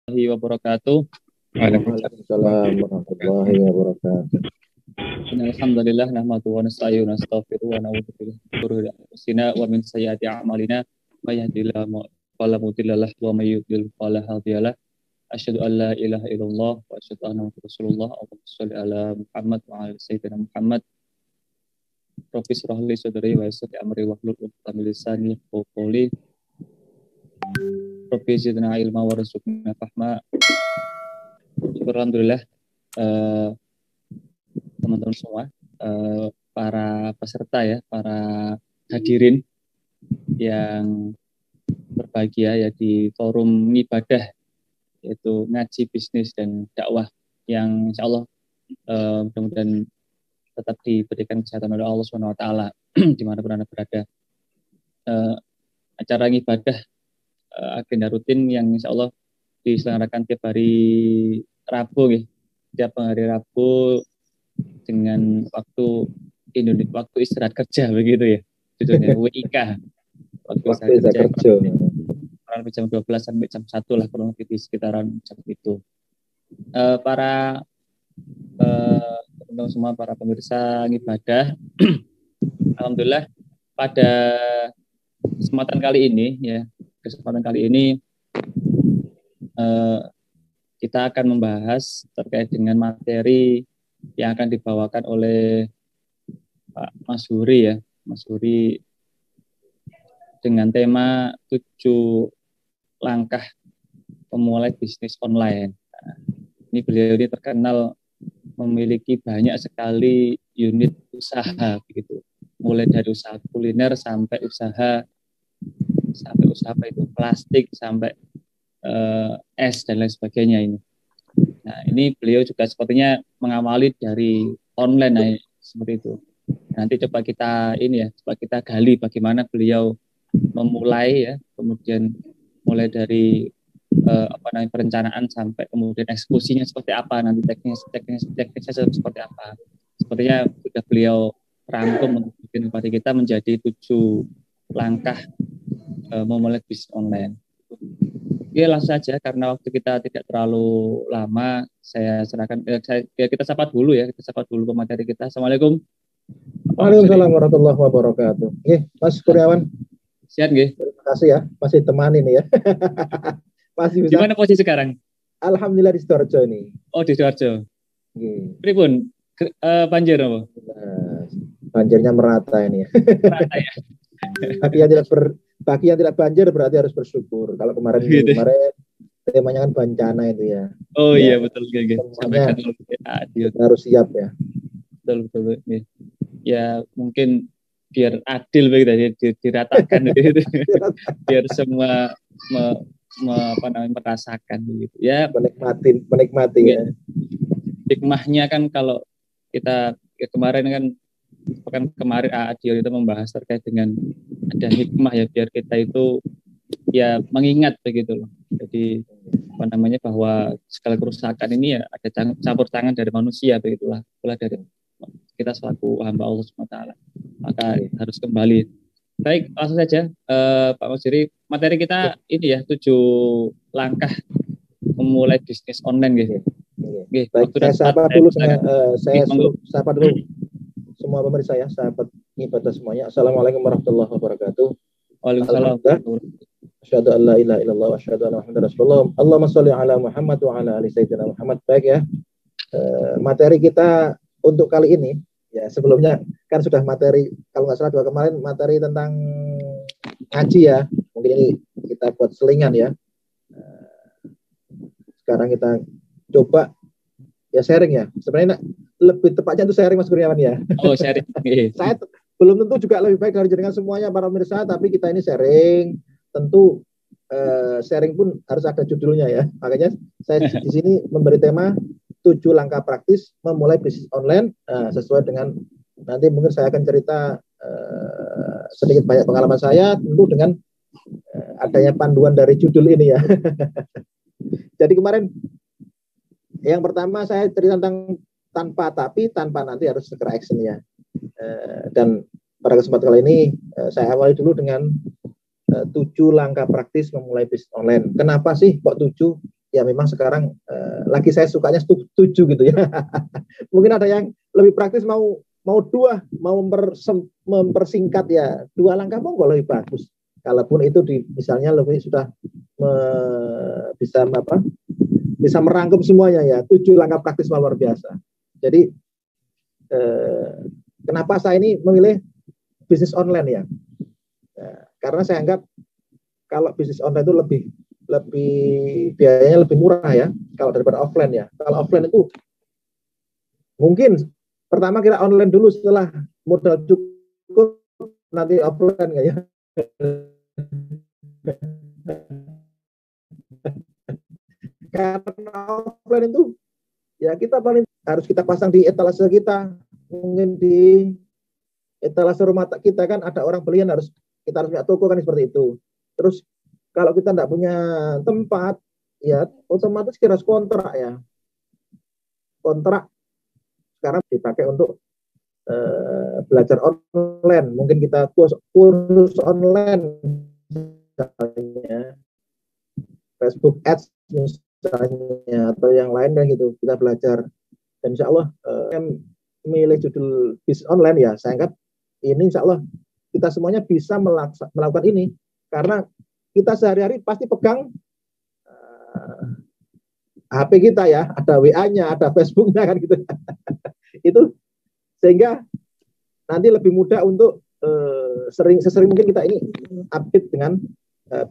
Wabarakatuh. Waalaikumsalam warahmatullahi wabarakatuh. Alhamdulillah nahmadu wa nasta'inu wa nastaghfiruh wa na'udzu billahi min shururi anfusina wa min sayyiati a'malina may yahdihillahu fala mudilla lahu wa may yudlil fala hadiya lahu. Asyhadu an la ilaha illallah wa asyhadu anna muhammadar rasulullah. Allahumma shalli ala Muhammad wa ala sayyidina Muhammad. Rabbi shrah li sadri wa yassir li amri wahlul 'uqdatam min lisani yafqahu qawli. Rabbi zidna ilma warzuqna fahma. Alhamdulillah, teman-teman semua, para peserta ya, para hadirin yang berbahagia ya di forum ibadah yaitu ngaji bisnis dan dakwah yang insya Allah mudah-mudahan tetap diberikan kesehatan oleh Allah Subhanahu Wa Taala dimanapun Anda berada. Acara ibadah agenda rutin yang insya Allah diselenggarakan tiap hari Rabu ya. Tiap hari Rabu dengan waktu Indonesia, waktu istirahat kerja begitu ya. Judulnya WIK. Waktu istirahat kerja. Kurang lebih jam 12 sampai jam 1 lah, kurang lebih di sekitaran jam itu. Para teman-teman semua, para pemirsa ibadah, alhamdulillah pada kesempatan kali ini kita akan membahas terkait dengan materi yang akan dibawakan oleh Pak Mas Huri ya, Mas Huri, dengan tema 7 langkah pemulai bisnis online. Nah, ini beliau ini terkenal memiliki banyak sekali unit usaha begitu, mulai dari usaha kuliner sampai usaha apa itu plastik sampai es dan lain sebagainya ini. Nah, ini beliau juga sepertinya mengawali dari online nah, seperti itu. Nanti coba kita gali bagaimana beliau memulai ya, kemudian mulai dari perencanaan sampai kemudian eksekusinya seperti apa, nanti teknisnya seperti apa. Sepertinya sudah beliau rangkum untuk bikin kepada kita menjadi 7 langkah memulai bisnis online. Oke, langsung saja karena waktu kita tidak terlalu lama, saya serahkan kita sapa dulu pemateri kita. Assalamualaikum. Waalaikumsalam warahmatullahi wabarakatuh. Mas Kurniawan. Siap nggih. Terima kasih ya, masih temani nih ya. Masih bisa. Gimana posisi sekarang? Alhamdulillah di Sidoarjo ini. Oh, di Sidoarjo. Nggih. Pripun? Banjir apa? Banjirnya merata ini ya. Merata ya. Bagi yang tidak banjir berarti harus bersyukur. Kalau kemarin temanya kan bencana itu ya. Oh ya, iya betul gitu. Semuanya harus siap ya. Betul. Ya mungkin biar adil begitu diratakan gitu. Biar semua merasakan begitu. Ya menikmati ya. Hikmahnya kan kalau kita kemarin kan pekan kemarin Adio itu membahas terkait dengan ada hikmah ya, biar kita itu ya mengingat begitu loh. Jadi bahwa segala kerusakan ini ya ada campur tangan dari manusia begitulah, pula dari kita selaku hamba Allah SWT. Maka harus kembali. Baik, langsung saja Pak Mas Huri, materi kita ini ya 7 langkah memulai bisnis online gitu. Baik, saya sapa dulu semua pemirsa ya, sahabat ibadah semuanya. Assalamualaikum warahmatullahi wabarakatuh. Waalaikumsalam. Asyhadu an la ilaha illallah wa asyhadu anna Muhammadar Rasulullah. Allahumma shalli ala Muhammad wa ala ali sayyidina Muhammad. Baik ya. Materi kita untuk kali ini ya, sebelumnya kan sudah materi, kalau nggak salah 2 kemarin materi tentang ngaji ya. Mungkin ini kita buat selingan ya. Sekarang kita coba ya sharing ya. Sebenarnya lebih tepatnya itu sharing Mas Kurniawan ya. Oh, sharing. Saya belum tentu juga lebih baik dari jenengan semuanya para pemirsa, tapi kita ini sharing. Tentu sharing pun harus ada judulnya ya. Makanya saya di sini memberi tema 7 langkah praktis memulai bisnis online, sesuai dengan nanti mungkin saya akan cerita sedikit banyak pengalaman saya, tentu dengan adanya panduan dari judul ini ya. Jadi kemarin yang pertama saya cerita tentang tanpa nanti harus segera action ya. Dan pada kesempatan kali ini saya awali dulu dengan 7 langkah praktis memulai bisnis online. Kenapa sih kok 7? ya memang sekarang lagi saya sukanya 7 gitu ya. Mungkin ada yang lebih praktis mau dua, mau mempersingkat ya 2 langkah monggo lebih bagus. Kalaupun itu misalnya lebih sudah bisa merangkum semuanya ya 7 langkah praktis luar biasa. Jadi kenapa saya ini memilih bisnis online ya? Karena saya anggap kalau bisnis online itu lebih biayanya lebih murah ya kalau daripada offline ya. Kalau offline itu mungkin pertama kita online dulu, setelah modal cukup nanti offline ya. Karena offline itu ya kita paling harus kita pasang di etalase kita, mungkin di etalase rumah kita kan ada orang belian, kita harus punya toko kan seperti itu. Terus kalau kita tidak punya tempat ya otomatis kita harus kontrak ya. Kontrak sekarang dipakai untuk belajar online, mungkin kita kursus online misalnya, Facebook Ads misalnya atau yang lain kan gitu, kita belajar. Dan insya Allah memilih judul bisnis online ya, saya anggap ini insya Allah kita semuanya bisa melakukan ini karena kita sehari-hari pasti pegang HP kita ya, ada WA-nya, ada Facebook-nya kan gitu. Itu sehingga nanti lebih mudah untuk sesering mungkin kita ini update dengan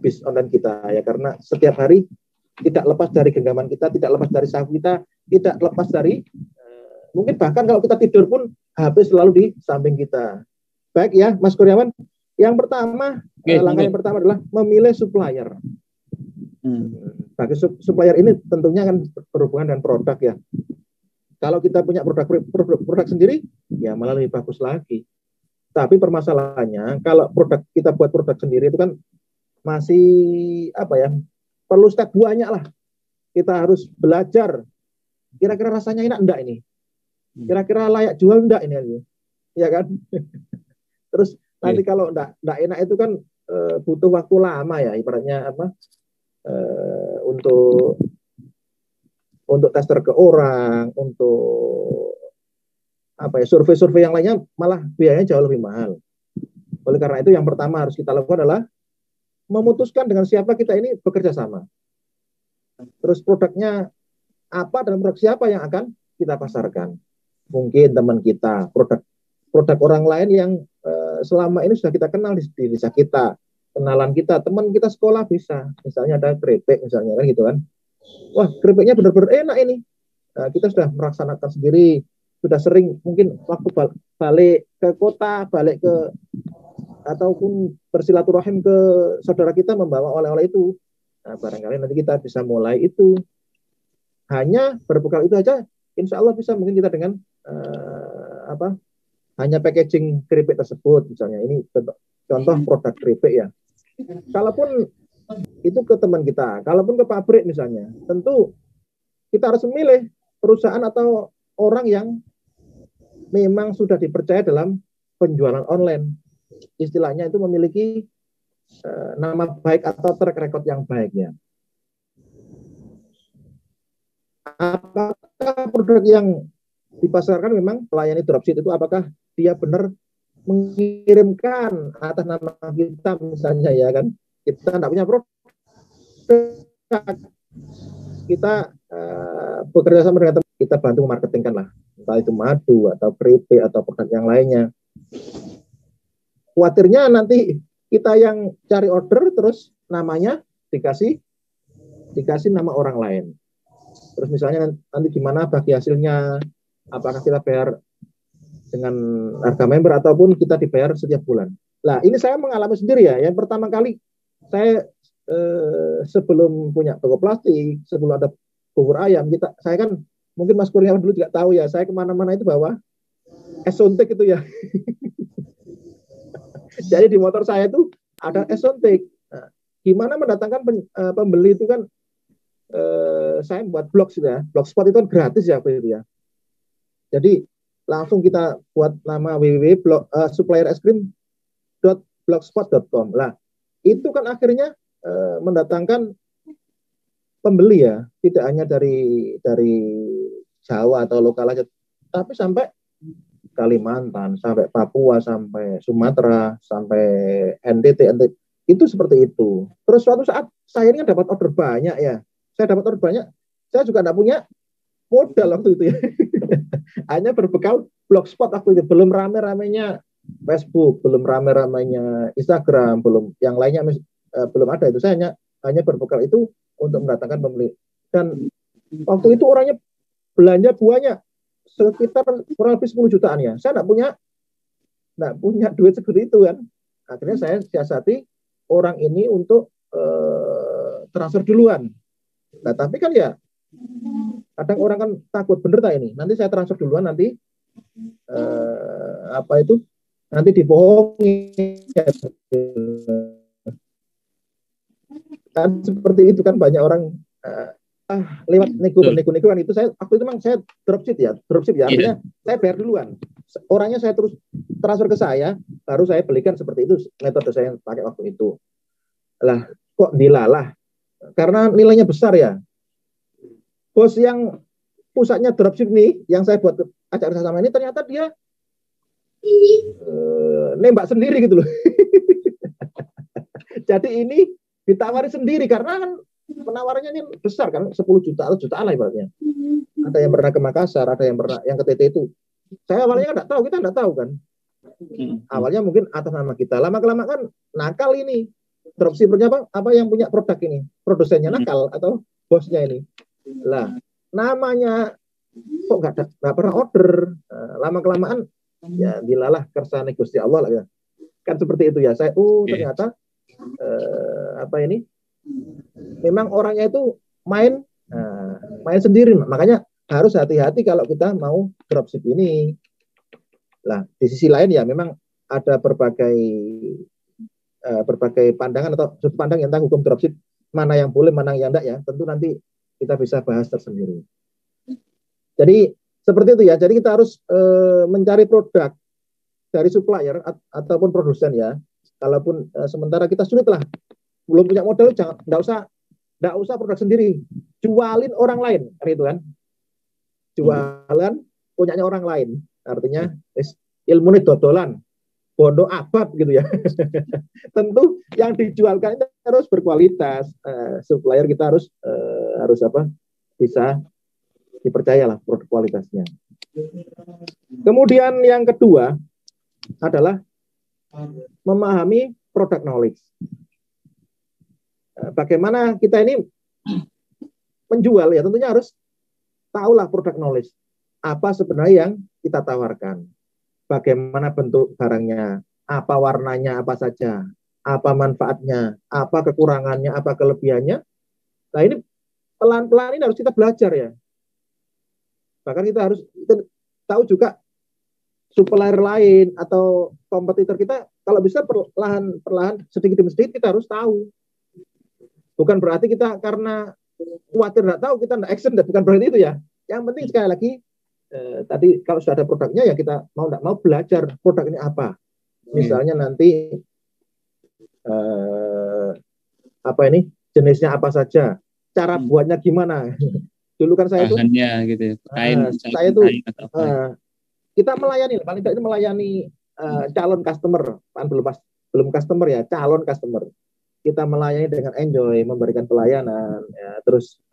bisnis online kita ya, karena setiap hari tidak lepas dari genggaman kita, tidak lepas dari saku kita, tidak lepas dari mungkin bahkan kalau kita tidur pun HP selalu di samping kita. Baik ya Mas Kurniawan, yang pertama langkah yang pertama adalah memilih supplier. Bagi supplier ini tentunya kan berhubungan dengan produk ya. Kalau kita punya produk sendiri, ya malah lebih bagus lagi. Tapi permasalahannya, kalau kita buat produk sendiri itu kan masih perlu step banyak lah. Kita harus belajar. Kira-kira rasanya enak enggak ini? Kira-kira layak jual enggak ini? Ya kan? Terus nanti kalau enggak enak itu kan butuh waktu lama ya. Ibaratnya untuk tester ke orang, untuk survei-survei yang lainnya malah biayanya jauh lebih mahal. Oleh karena itu yang pertama harus kita lakukan adalah memutuskan dengan siapa kita ini bekerja sama. Terus produknya apa dan produk siapa yang akan kita pasarkan. Mungkin teman kita, produk orang lain yang selama ini sudah kita kenal di desa kita, kenalan kita, teman kita sekolah bisa. Misalnya ada keripik misalnya kan gitu kan. Wah, keripiknya benar-benar enak ini. Nah, kita sudah melaksanakan sendiri, sudah sering mungkin waktu balik ke kota, ataupun bersilaturahim ke saudara kita membawa oleh-oleh itu. Nah, barangkali nanti kita bisa mulai itu. Hanya berbekal itu aja, insya Allah bisa mungkin kita dengan hanya packaging keripik tersebut misalnya. Ini contoh produk keripik ya. Kalaupun itu ke teman kita, kalaupun ke pabrik misalnya, tentu kita harus memilih perusahaan atau orang yang memang sudah dipercaya dalam penjualan online. Istilahnya itu memiliki nama baik atau track record yang baik ya. Apakah produk yang dipasarkan memang melayani dropship itu, apakah dia benar mengirimkan atas nama kita misalnya ya kan? Kita tidak punya produk, kita bekerja sama dengan teman, kita bantu memarketingkan lah, entah itu madu atau keripik atau produk yang lainnya. Khawatirnya nanti kita yang cari order terus namanya dikasih nama orang lain. Terus misalnya nanti gimana bagi hasilnya, apakah kita bayar dengan harga member ataupun kita dibayar setiap bulan. Nah, ini saya mengalami sendiri ya. Yang pertama kali saya sebelum punya toko plastik, sebelum ada bubur ayam, saya kan mungkin Mas Kurniawan dulu juga tahu ya, saya kemana-mana itu bawa esontek itu ya. Jadi di motor saya itu ada esontek. Nah, gimana mendatangkan pembeli itu kan saya buat blog sih ya, blogspot itu kan gratis ya itu ya. Jadi langsung kita buat nama www.supplierescream.blogspot.com. Lah, itu kan akhirnya mendatangkan pembeli ya, tidak hanya dari Jawa atau lokal aja, tapi sampai Kalimantan, sampai Papua, sampai Sumatera, sampai NTT, itu seperti itu. Terus suatu saat saya ini kan dapat order banyak ya, saya dapat order banyak, saya juga tidak punya modal waktu itu ya. Hanya berbekal blogspot waktu itu, belum rame-ramenya Facebook, belum rame-ramenya Instagram, belum yang lainnya belum ada itu. Saya hanya berbekal itu untuk mendatangkan pembeli. Dan waktu itu orangnya belanja buahnya sekitar kurang lebih 10 jutaan ya. Saya nggak punya duit seperti itu kan. Akhirnya saya siasati orang ini untuk transfer duluan. Nah, tapi kan ya kadang orang kan takut, bener tak ini? Nanti saya transfer duluan, nanti nanti dibohongi. Kan seperti itu kan, banyak orang lewat nego kan itu. Saya waktu itu memang saya dropship ya artinya saya bayar duluan, orangnya saya terus transfer ke saya, baru saya belikan. Seperti itu metode saya yang pakai waktu itu. Lah kok dilalah, karena nilainya besar ya. Bos yang pusatnya dropship nih, yang saya buat ajak kerjasama ini, ternyata dia nembak sendiri gitu loh. Jadi ini ditawari sendiri, karena kan penawarannya ini besar kan, 10 juta atau jutaan lah ibaratnya. Ada yang pernah ke Makassar, ada yang pernah yang ke TT itu. Saya awalnya kan nggak tahu, kita nggak tahu kan. Awalnya mungkin atas nama kita, lama-kelamaan kan nakal ini. Dropshippernya apa yang punya produk ini, produsennya nakal atau bosnya ini. Lah, namanya kok nggak pernah order. Lama-kelamaan ya dilalah kersane Gusti Allah lah ya. Kan seperti itu ya. Saya ternyata memang orangnya itu main sendiri. Makanya harus hati-hati kalau kita mau dropship ini. Lah, di sisi lain ya memang ada berbagai pandangan atau sudut pandang tentang hukum dropship, mana yang boleh, mana yang enggak ya. Tentu nanti kita bisa bahas tersendiri. Jadi seperti itu ya. Jadi kita harus mencari produk dari supplier ataupun produsen ya. Kalaupun sementara kita sulit lah, belum punya modal, nggak usah produk sendiri, jualin orang lain, itu kan, jualan punyanya orang lain. Artinya ilmu ini dodolan, bondo abad gitu ya. Tentu yang dijualkan itu harus berkualitas. Supplier kita harus bisa dipercayalah produk kualitasnya. Kemudian yang kedua adalah memahami product knowledge. Bagaimana kita ini menjual ya, tentunya harus tahulah product knowledge. Apa sebenarnya yang kita tawarkan, bagaimana bentuk barangnya, apa warnanya, apa saja, apa manfaatnya, apa kekurangannya, apa kelebihannya. Nah ini pelan-pelan ini harus kita belajar ya. Bahkan kita harus tahu juga supplier lain atau kompetitor kita, kalau bisa perlahan sedikit demi sedikit kita harus tahu. Bukan berarti kita karena khawatir nggak tahu kita nggak action, bukan berarti itu ya. Yang penting sekali lagi tadi kalau sudah ada produknya ya kita mau nggak mau belajar produk ini apa. Misalnya nanti jenisnya apa saja, cara buatnya gimana. Dulu kan saya itu gitu ya. Saya itu kita melayani, paling tidak itu melayani calon customer, belum customer ya, calon customer. Kita melayani dengan enjoy, memberikan pelayanan. Ya, terus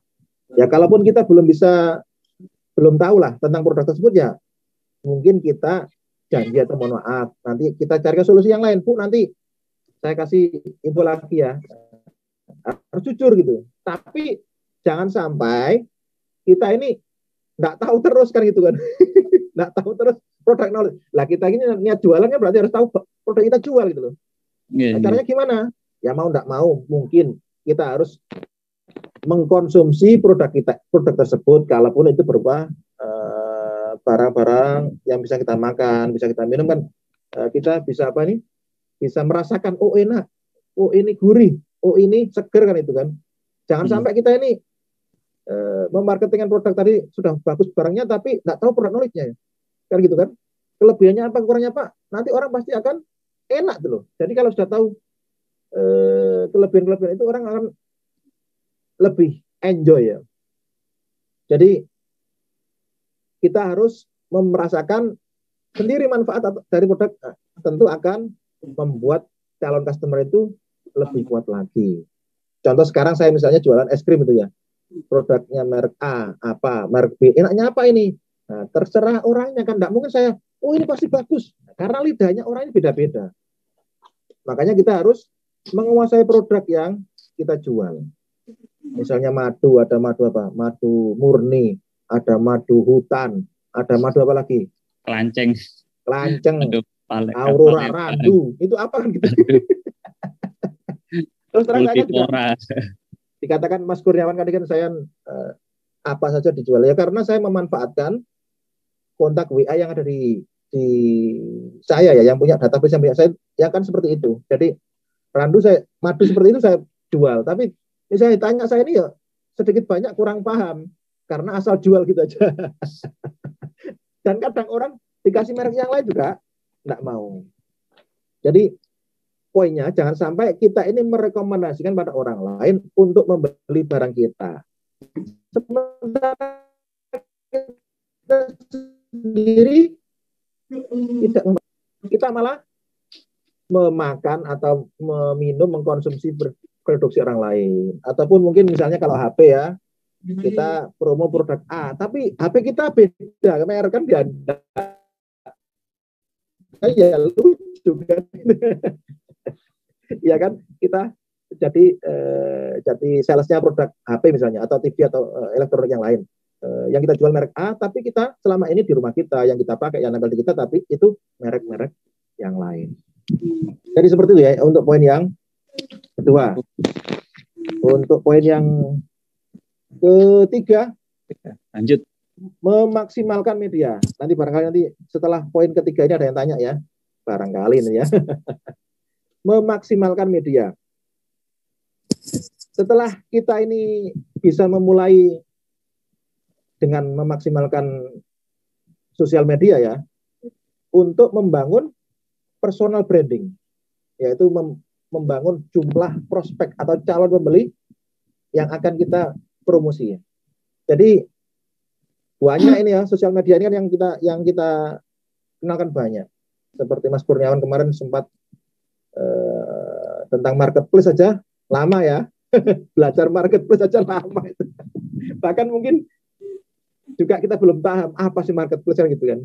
ya kalaupun kita belum tahu lah tentang produk tersebut ya, mungkin kita janji atau mohon maaf, nanti kita carikan solusi yang lain. Bu, nanti saya kasih info lagi ya. Harus jujur gitu. Tapi jangan sampai kita ini nggak tahu terus kan gitu kan. Nggak tahu terus produk knowledge. Lah kita ini niat jualannya berarti harus tahu produk kita jual gitu loh. Nah, caranya gimana? Ya mau nggak mau mungkin kita harus mengkonsumsi produk tersebut, kalaupun itu berupa barang-barang yang bisa kita makan, bisa kita minum kan, kita bisa bisa merasakan, oh enak, oh ini gurih, oh ini seger kan itu kan. Jangan sampai kita ini memarketingkan produk tadi sudah bagus barangnya tapi nggak tahu produk knowledge-nya ya. Kan gitu kan. Kelebihannya apa, kurangnya apa, nanti orang pasti akan enak tuh loh. Jadi kalau sudah tahu kelebihan-kelebihan itu, orang akan lebih enjoy ya. Jadi kita harus merasakan sendiri manfaat dari produk, tentu akan membuat calon customer itu lebih kuat lagi. Contoh sekarang saya misalnya jualan es krim itu ya, produknya merek A, apa, merek B, enaknya apa ini? Nah, terserah orangnya kan, tidak mungkin saya, oh ini pasti bagus, karena lidahnya orang ini beda-beda. Makanya kita harus menguasai produk yang kita jual. Misalnya madu, ada madu apa? Madu murni, ada madu hutan, ada madu apa lagi? Kelanceng. Kelanceng, Aurora, Randu, itu apa kan gitu. Terus terang saya juga dikatakan Mas Kurniawan tadi kan saya apa saja dijual ya, karena saya memanfaatkan kontak WA yang ada di saya ya, yang punya database yang punya saya, ya kan seperti itu. Jadi Randu madu seperti itu saya jual. Tapi misalnya tanya saya ini ya sedikit banyak kurang paham karena asal jual gitu aja. Dan kadang orang dikasih merek yang lain juga nggak mau. Jadi poinnya jangan sampai kita ini merekomendasikan pada orang lain untuk membeli barang kita. Sementara kita sendiri tidak, kita malah memakan atau meminum, mengkonsumsi produksi orang lain. Ataupun mungkin misalnya kalau HP ya, kita promo produk A, tapi HP kita beda, merek kan beda. Ya lucu kan. Ya kan, kita jadi salesnya produk HP misalnya, atau TV atau elektronik yang lain. Yang kita jual merek A, tapi kita selama ini di rumah kita, yang kita pakai, yang nempel di kita, tapi itu merek-merek yang lain. Jadi seperti itu ya untuk poin yang kedua. Untuk poin yang ketiga, lanjut, memaksimalkan media. Nanti barangkali nanti setelah poin ketiga ini ada yang tanya ya, barangkali ini ya. Memaksimalkan media. Setelah kita ini bisa memulai dengan memaksimalkan sosial media ya, untuk membangun personal branding, yaitu membangun jumlah prospek atau calon pembeli yang akan kita promosi. Jadi banyak ini ya, sosial media ini kan yang kita kenalkan banyak. Seperti Mas Kurniawan kemarin sempat tentang marketplace saja lama ya. Belajar marketplace saja lama itu. Bahkan mungkin juga kita belum paham apa sih marketplace kan gitu kan.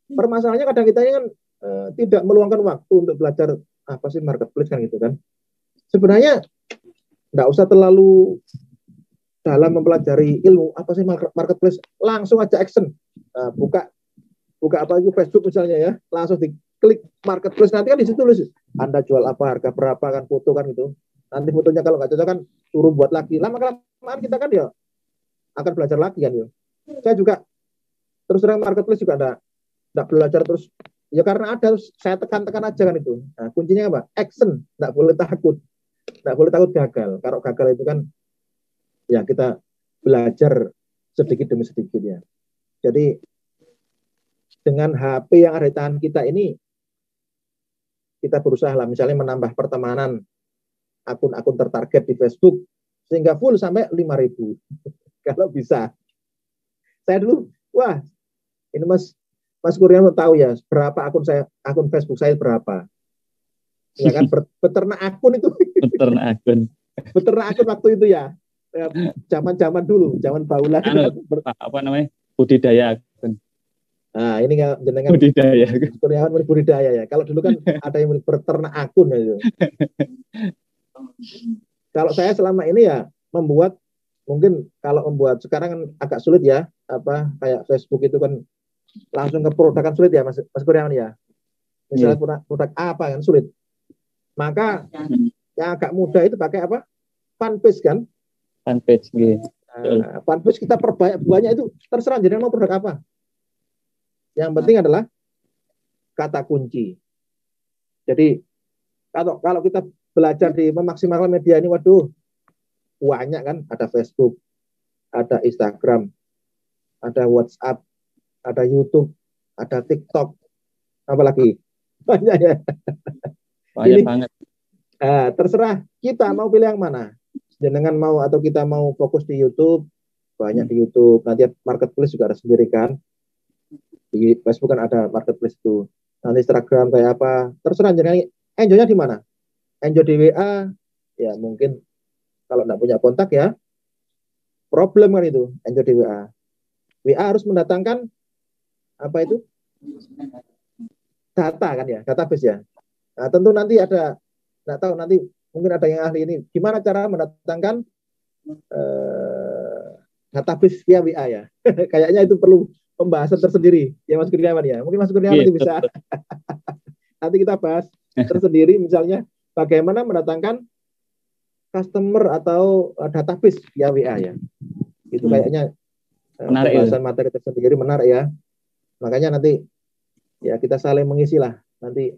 Permasalahannya kadang kita ini kan tidak meluangkan waktu untuk belajar apa sih marketplace kan gitu kan. Sebenarnya nggak usah terlalu dalam mempelajari ilmu apa sih marketplace, langsung aja action. Buka apa itu Facebook misalnya ya, langsung diklik marketplace, nanti kan di situ tulis Anda jual apa, harga berapa, kan foto kan gitu. Nanti fotonya kalau nggak cocok kan suruh buat lagi. Lama-kelamaan kita kan ya akan belajar lagi kan ya. Saya juga terus terang marketplace juga enggak belajar terus ya, karena ada, saya tekan-tekan aja kan itu. Nah, kuncinya apa? Action, enggak boleh takut. Enggak boleh takut gagal. Kalau gagal itu kan ya kita belajar sedikit demi sedikit ya. Jadi dengan HP yang ada di tangan kita ini, kita berusaha lah misalnya menambah pertemanan akun-akun tertarget di Facebook sehingga full sampai 5.000 kalau bisa. Saya dulu, wah ini Mas Kurniawan tahu ya berapa akun Facebook saya berapa, ya kan, beternak akun itu. Beternak akun waktu itu ya, zaman dulu, zaman baulan. Apa namanya, budidaya akun. Nah ini kan jenengan Kurniawan budidaya ya. Kalau dulu kan ada yang berternak akun ya. Kalau saya selama ini ya membuat, mungkin kalau membuat sekarang kan agak sulit ya, apa kayak Facebook itu kan langsung ke produk kan sulit ya Mas Kurniawan ya. Misalnya produk apa kan sulit. Maka yang agak mudah itu pakai apa? Fanpage kan? Fanpage gitu. Fanpage kita perbanyak, banyak itu terserah jadi mau produk apa. Yang penting adalah kata kunci. Jadi kalau kita belajar di memaksimalkan media ini, waduh, banyak kan, ada Facebook, ada Instagram, ada WhatsApp, ada YouTube, ada TikTok, apalagi banyak ya. Banyak banget. Terserah kita mau pilih yang mana. jenengan mau atau kita mau fokus di YouTube, banyak di YouTube. Nanti marketplace juga ada sendiri kan. Di Facebook kan ada marketplace itu. Nanti Instagram kayak apa, terserah jenengan. Enjoy-nya di mana? Enjoy di WA, ya mungkin kalau nggak punya kontak ya, problem kan itu, enjoy di WA. WA harus mendatangkan apa itu? Data kan ya, database ya. Nah, tentu nanti ada, nggak tahu nanti mungkin ada yang ahli ini, gimana cara mendatangkan database via WA ya. Kayaknya itu perlu pembahasan tersendiri ya Mas Kurniawan ya. Mungkin Mas Kurniawan nanti bisa nanti kita bahas tersendiri misalnya bagaimana mendatangkan customer atau database via WA ya. Itu kayaknya menarik pembahasan materi tersendiri menarik ya. Makanya nanti ya kita saling mengisi lah nanti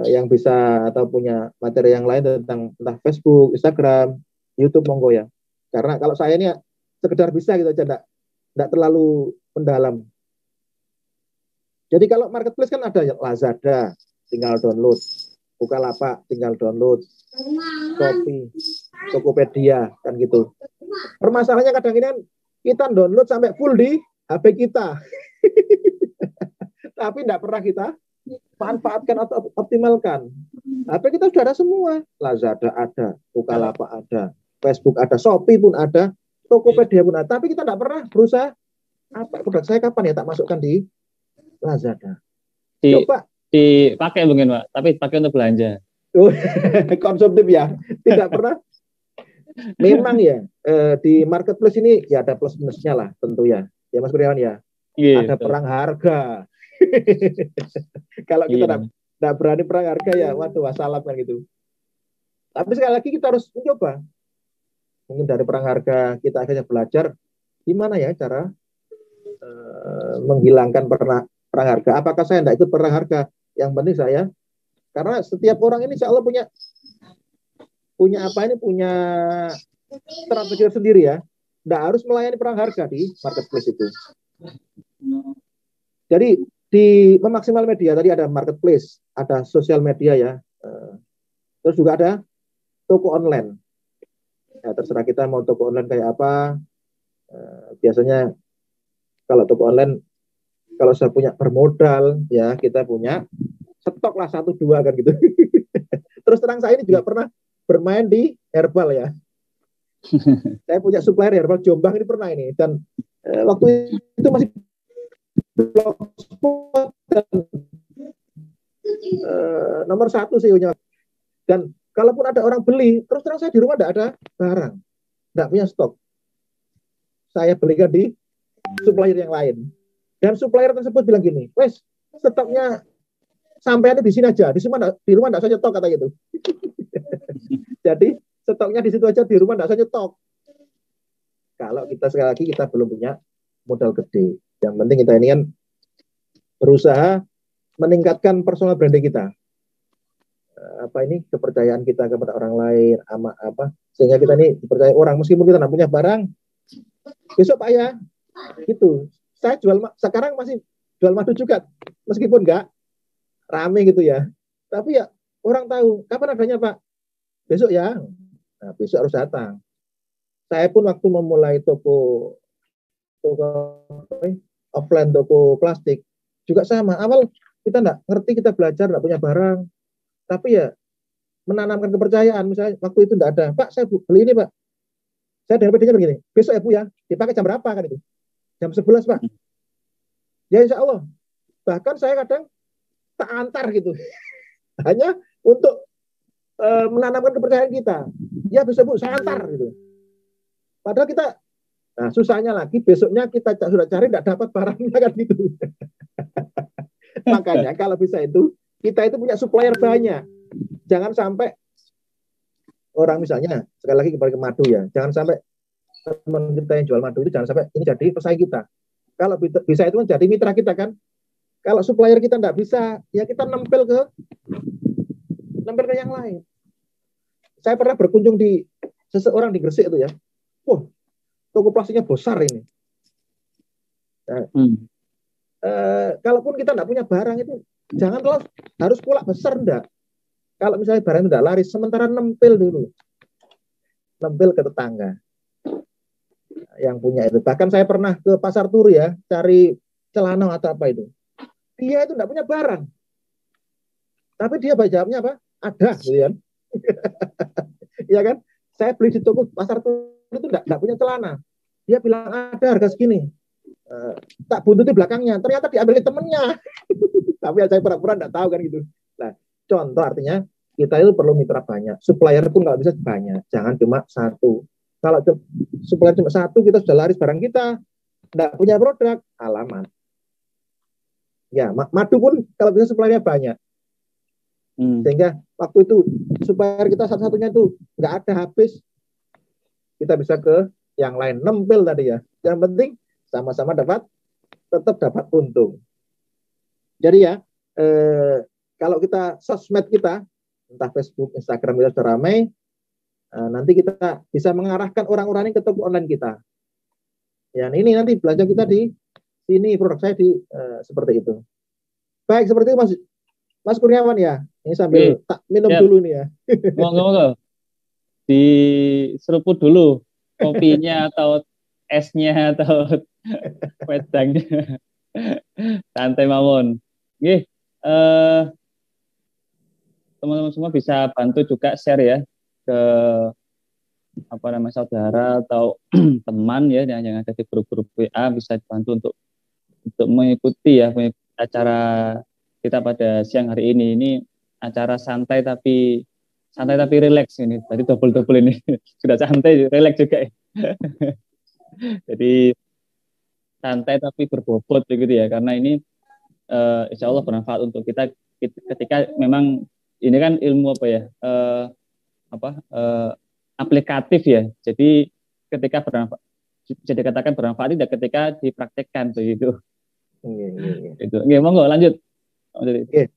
yang bisa atau punya materi yang lain tentang entah Facebook, Instagram, YouTube monggo ya. Karena kalau saya ini sekedar bisa gitu aja enggak terlalu mendalam. Jadi kalau marketplace kan ada Lazada, tinggal download. Bukalapak, tinggal download. Shopee, Tokopedia, kan gitu. Permasalahannya kadang ini kan kita download sampai full di HP kita. Tapi enggak pernah kita manfaatkan atau optimalkan. HP kita sudah ada semua. Lazada ada, Bukalapak ada, Facebook ada, Shopee pun ada, Tokopedia pun ada. Tapi kita enggak pernah berusaha apa produk saya kapan ya tak masukkan di Lazada. Coba dipakai mungkin Pak, tapi pakai untuk belanja. Konsumtif ya, tidak pernah. Memang ya di marketplace ini ya ada plus minusnya lah tentu ya. Ya Mas Kurniawan ya. Ada perang harga. Kalau kita tidak berani perang harga ya, waduh wassalam kan gitu. Tapi sekali lagi kita harus mencoba. Mungkin dari perang harga kita akhirnya belajar gimana ya cara menghilangkan perang harga. Apakah saya tidak ikut perang harga? Yang penting saya, karena setiap orang ini insya Allah punya strategi sendiri ya. Tidak harus melayani perang harga di marketplace itu. Jadi di memaksimal media tadi ada marketplace, ada sosial media ya. Terus juga ada toko online. Ya, terserah kita mau toko online kayak apa. Biasanya kalau toko online, kalau saya punya bermodal, ya kita punya stok lah 1-2 kan gitu. Terus terang saya ini juga pernah bermain di herbal ya. Saya punya supplier herbal Jombang ini pernah ini. Dan waktu itu masih blogspot dan nomor 1 CEO-nya. Dan kalaupun ada orang beli, terus terang saya di rumah tidak ada barang. Tidak punya stok. Saya belikan di supplier yang lain. Dan supplier tersebut bilang gini, wes stoknya sampai di sini aja, di rumah enggak saya stok kata gitu. Jadi stoknya di situ aja, di rumah enggak saya stok. Kalau kita sekali lagi kita belum punya modal gede. Yang penting kita ini kan berusaha meningkatkan personal branding kita. Kepercayaan kita kepada orang lain, sehingga kita ini dipercaya orang meskipun kita enggak punya barang. Besok Pak ya, gitu. Saya sekarang masih jual madu juga, meskipun enggak rame gitu ya. Tapi ya orang tahu, kapan adanya Pak? Besok ya. Nah, besok harus datang. Saya pun waktu memulai toko offline, toko plastik, juga sama. Awal kita enggak ngerti, kita belajar, enggak punya barang. Tapi ya menanamkan kepercayaan. Misalnya waktu itu enggak ada, Pak saya beli ini Pak. Saya dengan PD-nya begini, besok ya Bu ya, dipakai jam berapa kan itu? Jam 11 Pak. Ya insya Allah. Bahkan saya kadang tak antar gitu. Hanya untuk menanamkan kepercayaan kita. Ya besok Bu, saya antar gitu. Padahal kita, nah susahnya lagi, besoknya kita sudah cari, tidak dapat barangnya kan gitu. Makanya kalau bisa itu, kita itu punya supplier banyak. Jangan sampai orang misalnya, sekali lagi kembali ke madu ya, jangan sampai teman kita yang jual madu itu jangan sampai ini jadi pesaing kita. Kalau bisa itu kan jadi mitra kita kan. Kalau supplier kita tidak bisa, ya kita nempel ke yang lain. Saya pernah berkunjung di seseorang di Gresik itu ya. Wah, toko plastiknya besar ini. Nah, kalaupun kita tidak punya barang itu, jangan harus pula besar enggak. Kalau misalnya barang tidak laris, sementara nempel dulu. nempel ke tetangga yang punya itu. Bahkan saya pernah ke pasar Turi ya, cari celana atau apa itu. Dia itu enggak punya barang. Tapi dia jawabnya apa? Ada, gitu kan. Iya kan? Saya beli di toko pasar Turi itu enggak punya celana. Dia bilang ada harga segini. Tak buntuti belakangnya. Ternyata diambil temennya. Tapi saya pura-pura enggak tahu kan gitu. Nah, contoh artinya kita itu perlu mitra banyak. Supplier pun kalau bisa banyak. Jangan cuma satu. Kalau supplier cuma satu, kita sudah laris barang kita. Enggak punya produk, alamat. Ya, madu pun kalau bisa suppliernya banyak. Sehingga waktu itu supplier kita satu-satunya itu nggak ada habis, kita bisa ke yang lain. Nempel tadi ya. Yang penting sama-sama tetap dapat untung. Jadi ya, kalau kita sosmed kita, entah Facebook, Instagram kita sudah ramai, nanti kita bisa mengarahkan orang-orang ini ke toko online kita. Ya, ini nanti belanja kita di sini, produk saya di seperti itu. Baik, seperti itu Mas Kurniawan ya. Ini sambil tak minum dulu nih ya. Monggo. Diseruput dulu kopinya atau esnya atau wedangnya. Santai mawon. Nggih, teman-teman semua bisa bantu juga share ya ke saudara atau teman ya yang ada di grup-grup WA, bisa dibantu untuk mengikuti acara kita pada siang hari ini. Ini acara santai tapi rileks ini. Berarti double ini. Sudah santai, rileks juga ya. Jadi santai tapi berbobot begitu ya. Karena ini insya Allah bermanfaat untuk kita ketika memang ini kan ilmu aplikatif ya. Jadi ketika bermanfaat, bisa dikatakan bermanfaat tidak ketika dipraktekkan begitu. Itu. Oke, monggo lanjut. Oke.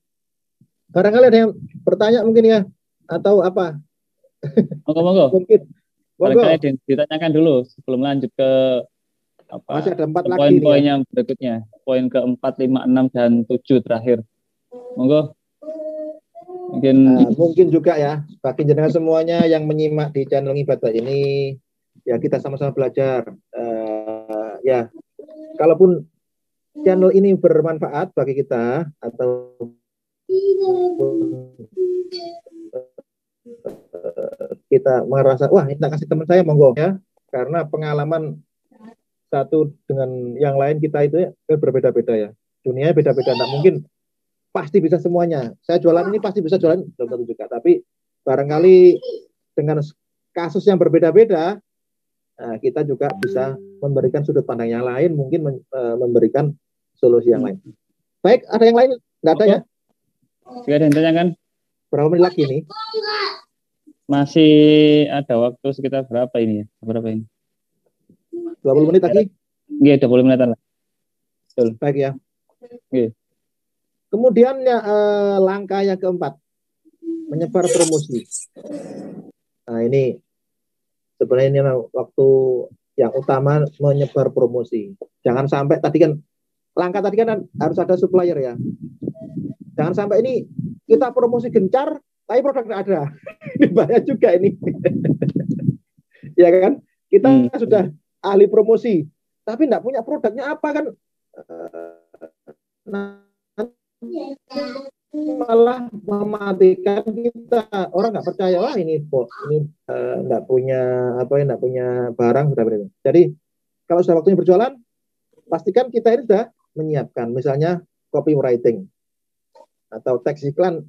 Barangkali ada yang bertanya mungkin ya, atau apa? Monggo. Mungkin. Barangkali ditanyakan dulu sebelum lanjut ke masih ada 4 lagi poin-poin yang berikutnya. Poin ke-4, 5, 6 dan 7 terakhir. Monggo. Mungkin juga ya, bagi jenengan semuanya yang menyimak di channel Ibadah ini, ya kita sama-sama belajar. Ya, kalaupun channel ini bermanfaat bagi kita atau kita merasa wah ini tak kasih teman saya, monggo ya, karena pengalaman satu dengan yang lain kita itu berbeda-beda ya, dunia beda-beda, tak mungkin pasti bisa semuanya. Saya jualan ini pasti bisa jualan, belum tentu juga, tapi barangkali dengan kasus yang berbeda-beda kita juga bisa memberikan sudut pandang yang lain, mungkin memberikan solusi yang lain. Baik, ada yang lain? Nggak ada ya? Jika ada yang tanyakan? Berapa menit lagi nih? Masih ada waktu sekitar berapa ini ya? Berapa ini? 20 menit lagi? Iya, 20 menitan lah. Betul. Baik ya. Iya. Kemudian ya, langkah yang keempat, menyebar promosi. Nah ini sebenarnya ini waktu yang utama, menyebar promosi. Jangan sampai langkah tadi kan harus ada supplier ya. Jangan sampai ini kita promosi gencar, tapi produk tidak ada. Ini bahaya juga ini. Ya kan? Kita sudah ahli promosi, tapi tidak punya produknya apa kan? Malah mematikan kita. Orang nggak percaya, wah ini nggak punya barang sudah begitu. Jadi kalau sudah waktunya berjualan, pastikan kita ini sudah menyiapkan, misalnya copywriting atau teks iklan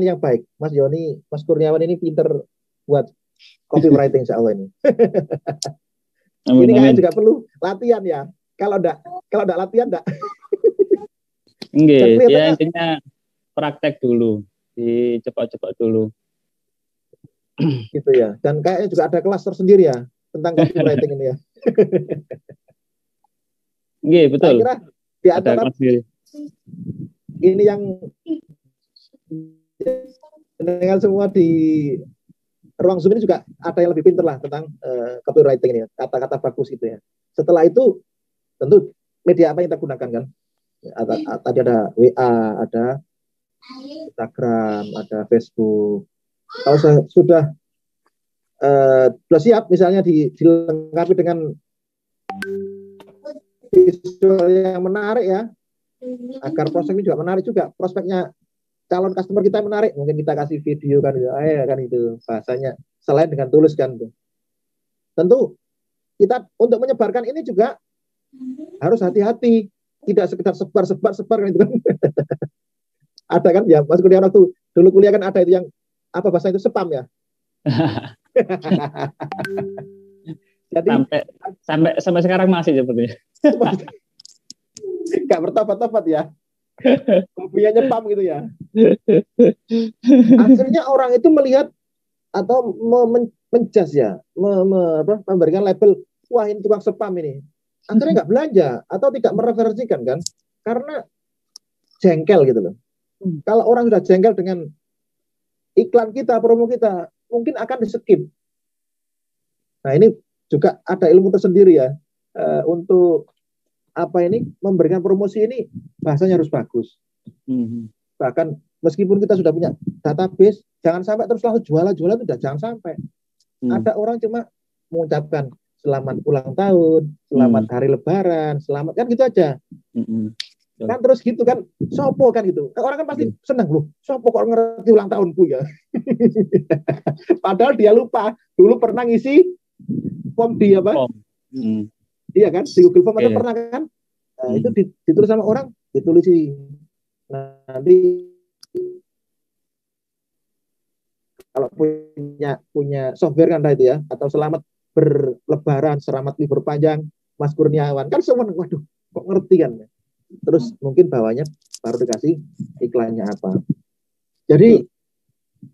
yang baik. Mas Yoni, Mas Kurniawan ini pinter buat copywriting insya Allah ini. Ini kayaknya juga perlu latihan ya. Kalau enggak latihan enggak. Enggak, ya intinya praktek dulu, cepat-cepat dulu. Gitu ya. Dan kayaknya juga ada kelas tersendiri ya tentang copywriting ini ya. Iya, betul. Saya kira di antara ini yang dengan semua di ruang Zoom ini juga ada yang lebih pintar lah tentang copywriting ini, kata-kata bagus gitu ya. Setelah itu tentu media apa yang kita gunakan kan? Tadi ada WA, ada Instagram, ada Facebook. Kalau sudah sudah siap, misalnya dilengkapi dengan visual yang menarik ya, agar prospeknya juga menarik juga, prospeknya calon customer kita menarik, mungkin kita kasih video kan, kan itu bahasanya, selain dengan tulis kan. Tentu kita untuk menyebarkan ini juga harus hati-hati, tidak sekedar sebar kan itu kan. Ada kan ya Mas Kurniawan waktu dulu kuliah kan ada itu yang apa bahasa itu, spam ya. Jadi sampai sekarang masih seperti nggak bertobat-tobat ya. Hobinya nyepam gitu ya. Akhirnya orang itu melihat atau menjas ya, memberikan label, wah ini tukang spam ini. Akhirnya nggak belanja atau tidak mereferensikan kan, karena jengkel gitu loh. Kalau orang sudah jengkel dengan iklan kita, promo kita, mungkin akan di-skip. Nah ini juga ada ilmu tersendiri ya, untuk apa ini, memberikan promosi ini bahasanya harus bagus. Bahkan meskipun kita sudah punya database, jangan sampai terus langsung jualan itu jangan sampai. Ada orang cuma mengucapkan selamat ulang tahun, selamat hari lebaran, selamat kan gitu aja. Kan terus gitu kan, sopo kan gitu. Orang kan pasti senang loh, sopo kok ngerti ulang tahunku ya. Padahal dia lupa dulu pernah ngisi form di apa? Iya kan, di Google Form atau pernah kan? Nah, itu ditulis sama orang, ditulis nanti kalau punya software kan itu ya, atau selamat berlebaran, selamat libur panjang, Mas Kurniawan kan semua, waduh kok ngerti kan? Terus mungkin bawahnya baru dikasih iklannya apa. Jadi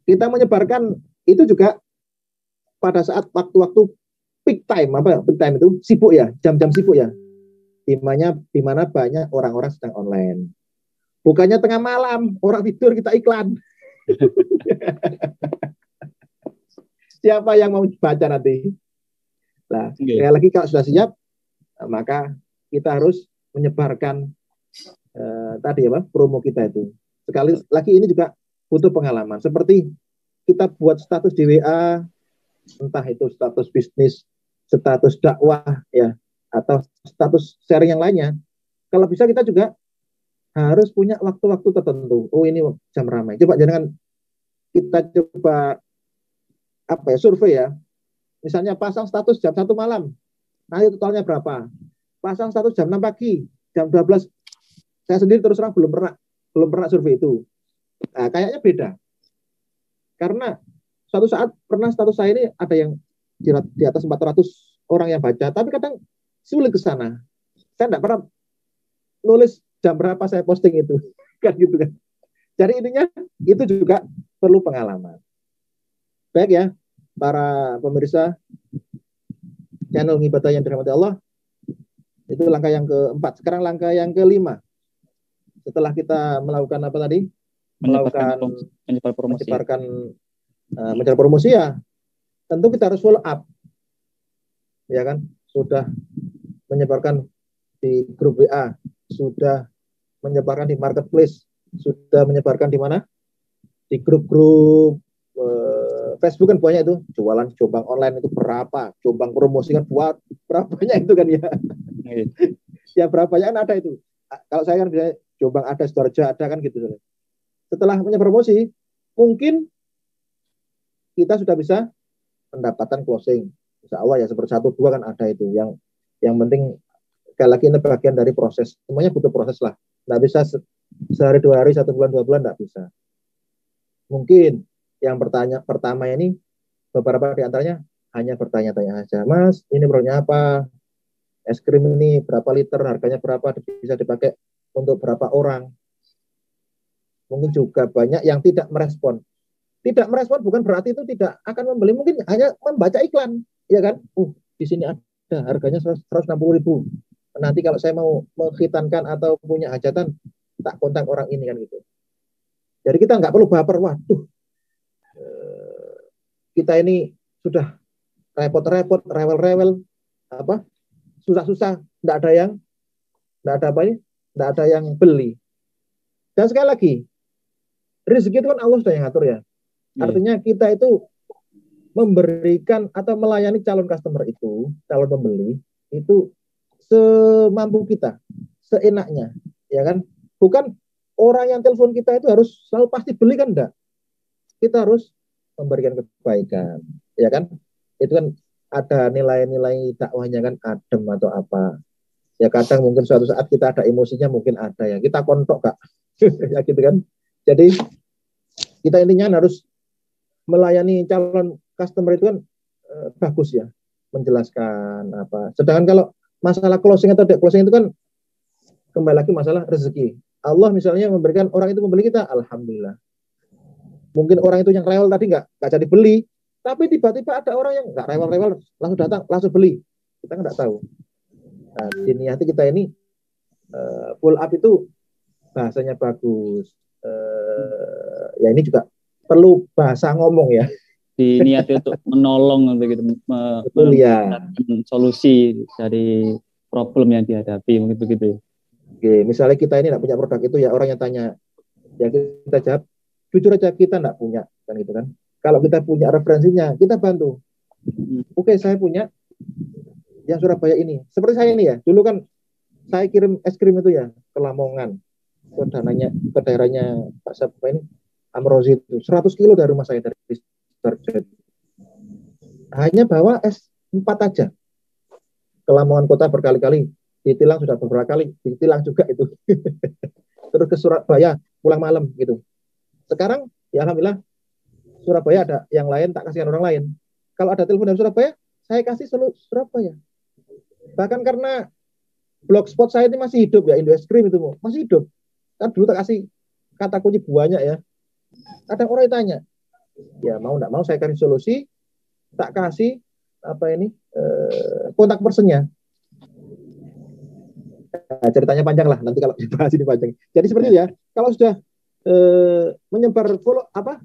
kita menyebarkan itu juga pada saat waktu-waktu peak time, apa peak time itu sibuk ya, jam-jam sibuk ya, di mana banyak orang-orang sedang online. Bukannya tengah malam orang tidur kita iklan. Siapa yang mau baca nanti? Nah, sekali lagi kalau sudah siap, maka kita harus menyebarkan tadi apa promo kita itu. Sekali lagi ini juga butuh pengalaman. Seperti kita buat status di WA, entah itu status bisnis, status dakwah ya, atau status sharing yang lainnya. Kalau bisa kita juga harus punya waktu-waktu tertentu. Oh ini jam ramai. Coba jangan kita coba apa ya, survei ya. Misalnya pasang status jam 1 malam. Nah itu totalnya berapa? Pasang status jam 6 pagi, jam 12. Saya sendiri terus terang belum pernah survei itu. Nah, kayaknya beda. Karena suatu saat pernah status saya ini ada yang di atas 400 orang yang baca, tapi kadang sulit ke sana. Saya tidak pernah nulis jam berapa saya posting itu. Kan gitu kan. Jadi intinya itu juga perlu pengalaman. Baik ya, para pemirsa channel Ngibadah yang dirahmati Allah. Itu langkah yang keempat. Sekarang langkah yang kelima. Setelah kita melakukan apa tadi? Menyebarkan promosi ya. Tentu kita harus follow up. Ya kan? Sudah menyebarkan di grup WA, sudah menyebarkan di marketplace, sudah menyebarkan di mana? Di grup-grup Facebook kan banyak itu, jualan jombang online itu berapa, jombang promosi kan buat berapanya itu kan ya. Ya berapanya kan ada itu. Kalau saya kan bisa jombang ada, Sidoarjo ada kan gitu. Setelah menyebar promosi, mungkin kita sudah bisa mendapatkan closing. Insya Allah ya seperti 1-2 kan ada itu. Yang penting sekali lagi ini bagian dari proses. Semuanya butuh proses lah. Nggak bisa sehari 2 hari, 1 bulan 2 bulan, nggak bisa. Mungkin yang pertama ini beberapa di antaranya hanya bertanya-tanya saja. Mas, ini produknya apa? Es krim ini berapa liter? Harganya berapa? Bisa dipakai untuk berapa orang? Mungkin juga banyak yang tidak merespon. Tidak merespon bukan berarti itu tidak akan membeli. Mungkin hanya membaca iklan. Ya kan? Di sini ada harganya 160.000. Nanti kalau saya mau menghitankan atau punya hajatan, tak kontak orang ini kan gitu. Jadi kita nggak perlu baper. Waduh, kita ini sudah repot-repot, rewel-rewel, apa susah-susah, nggak ada yang beli. Dan sekali lagi, rezeki itu kan Allah sudah yang ngatur ya. Artinya kita itu memberikan atau melayani calon customer itu, calon pembeli itu semampu kita, seenaknya, ya kan? Bukan orang yang telepon kita itu harus selalu pasti beli kan enggak. Kita harus memberikan kebaikan, ya kan? Itu kan ada nilai-nilai dakwahnya kan adem atau apa. Ya kadang mungkin suatu saat kita ada emosinya mungkin ada ya. Kita kontok Kak. Ya gitu kan. Jadi kita intinya harus melayani calon customer itu kan bagus ya, menjelaskan apa. Sedangkan kalau masalah closing atau closing itu kan kembali lagi masalah rezeki. Allah misalnya memberikan orang itu membeli kita, alhamdulillah. Mungkin orang itu yang rewel tadi nggak jadi beli, tapi tiba-tiba ada orang yang nggak rewel-rewel langsung datang langsung beli. Kita nggak tahu. Nah, diniati kita ini pull up itu bahasanya bagus. Ya ini juga perlu bahasa ngomong ya. Diniati untuk menolong begitu, menemukan solusi dari problem yang dihadapi, mungkin begitu. Oke, misalnya kita ini tidak punya produk itu ya, orang yang tanya, ya kita jawab jujur aja kita tidak punya, kan gitu kan. Kalau kita punya referensinya, kita bantu. Oke, saya punya yang Surabaya ini. Seperti saya ini ya, dulu kan saya kirim es krim itu ya ke Lamongan, ke daerahnya Pak siapa ini, Amrozi itu 100 kilo dari rumah saya dari Sidoarjo. Hanya bawa es 4 aja ke Lamongan kota berkali-kali, ditilang sudah beberapa kali, ditilang juga itu. Terus ke Surabaya pulang malam gitu. Sekarang ya alhamdulillah Surabaya ada yang lain, tak kasihkan orang lain. Kalau ada telepon dari Surabaya, saya kasih seluruh Surabaya. Bahkan karena blogspot saya ini masih hidup ya, Indo Es Krim itu masih hidup. Kan dulu tak kasih kata kunci banyak ya. Ada orang yang tanya, ya mau enggak mau saya kasih solusi, tak kasih apa ini kontak personnya. Nah, ceritanya panjang lah, nanti kalau dibahas ini panjang. Jadi seperti itu ya, kalau sudah menyebar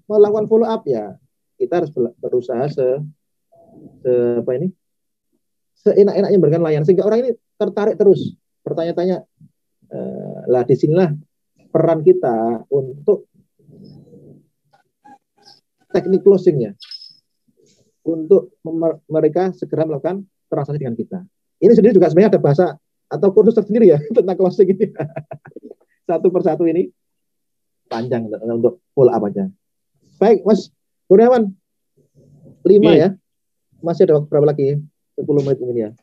melakukan follow up ya, kita harus berusaha seenak-enaknya memberikan layanan sehingga orang ini tertarik terus bertanya-tanya. Lah disinilah peran kita untuk teknik closingnya, untuk mereka segera melakukan transaksi dengan kita. Ini sendiri juga sebenarnya ada bahasa atau kursus tersendiri ya tentang closing ini. Satu persatu ini panjang untuk follow up aja. Baik, Mas Kurniawan, 5 ya. Masih ada waktu berapa lagi? 10 menit mungkin ya.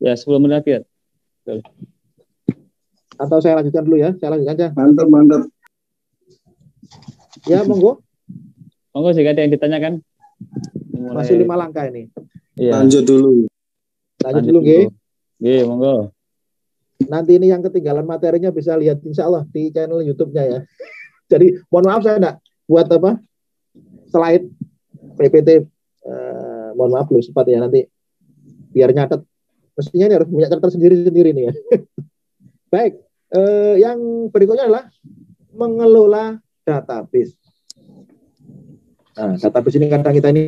Ya, 10 menit lagi ya. Betul. Atau saya lanjutkan dulu ya. Saya lanjutkan aja. Mantap. Ya, monggo. Monggo jika ada yang ditanyakan. Masih 5 langkah ini. Ya. Lanjut dulu, Nggih. Nggih, monggo. Nanti ini yang ketinggalan materinya bisa lihat insya Allah di channel YouTube-nya ya. Jadi mohon maaf saya enggak buat slide PPT. Mohon maaf belum sempat ya, nanti biar nyatet. Mestinya ini harus punya catatan sendiri nih ya. Baik, yang berikutnya adalah mengelola database. Nah, database ini kadang kita ini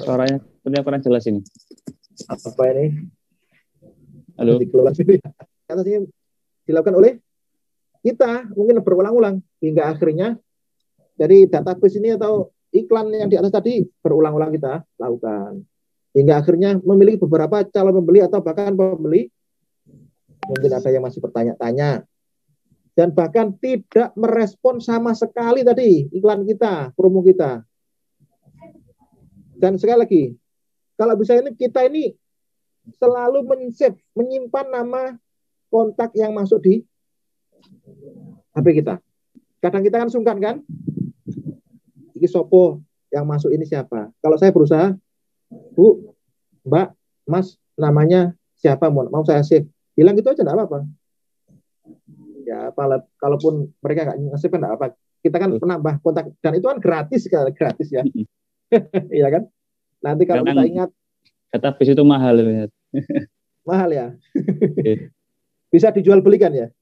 suaranya sebenarnya kurang jelas ini. Apa ini? Halo. Dikelola sendiri. Atasnya dilakukan oleh kita mungkin berulang-ulang hingga akhirnya dari database ini atau iklan yang di atas tadi berulang-ulang kita lakukan hingga akhirnya memiliki beberapa calon pembeli atau bahkan pembeli. Mungkin ada yang masih bertanya-tanya dan bahkan tidak merespon sama sekali tadi iklan kita, promo kita. Dan sekali lagi, kalau bisa ini kita ini selalu menyimpan nama kontak yang masuk di HP kita. Kadang kita kan sungkan kan? Iki sopo yang masuk ini siapa? Kalau saya berusaha, Bu, Mbak, Mas, namanya siapa? Mau saya save. Bilang gitu aja enggak apa-apa. Ya, kalaupun mereka nggak nge-save kan enggak apa. Kita kan penambah kontak dan itu kan gratis ya. Iya kan? Nanti kalau kita ingat database itu mahal ya. Mahal ya. Bisa dijual belikan ya?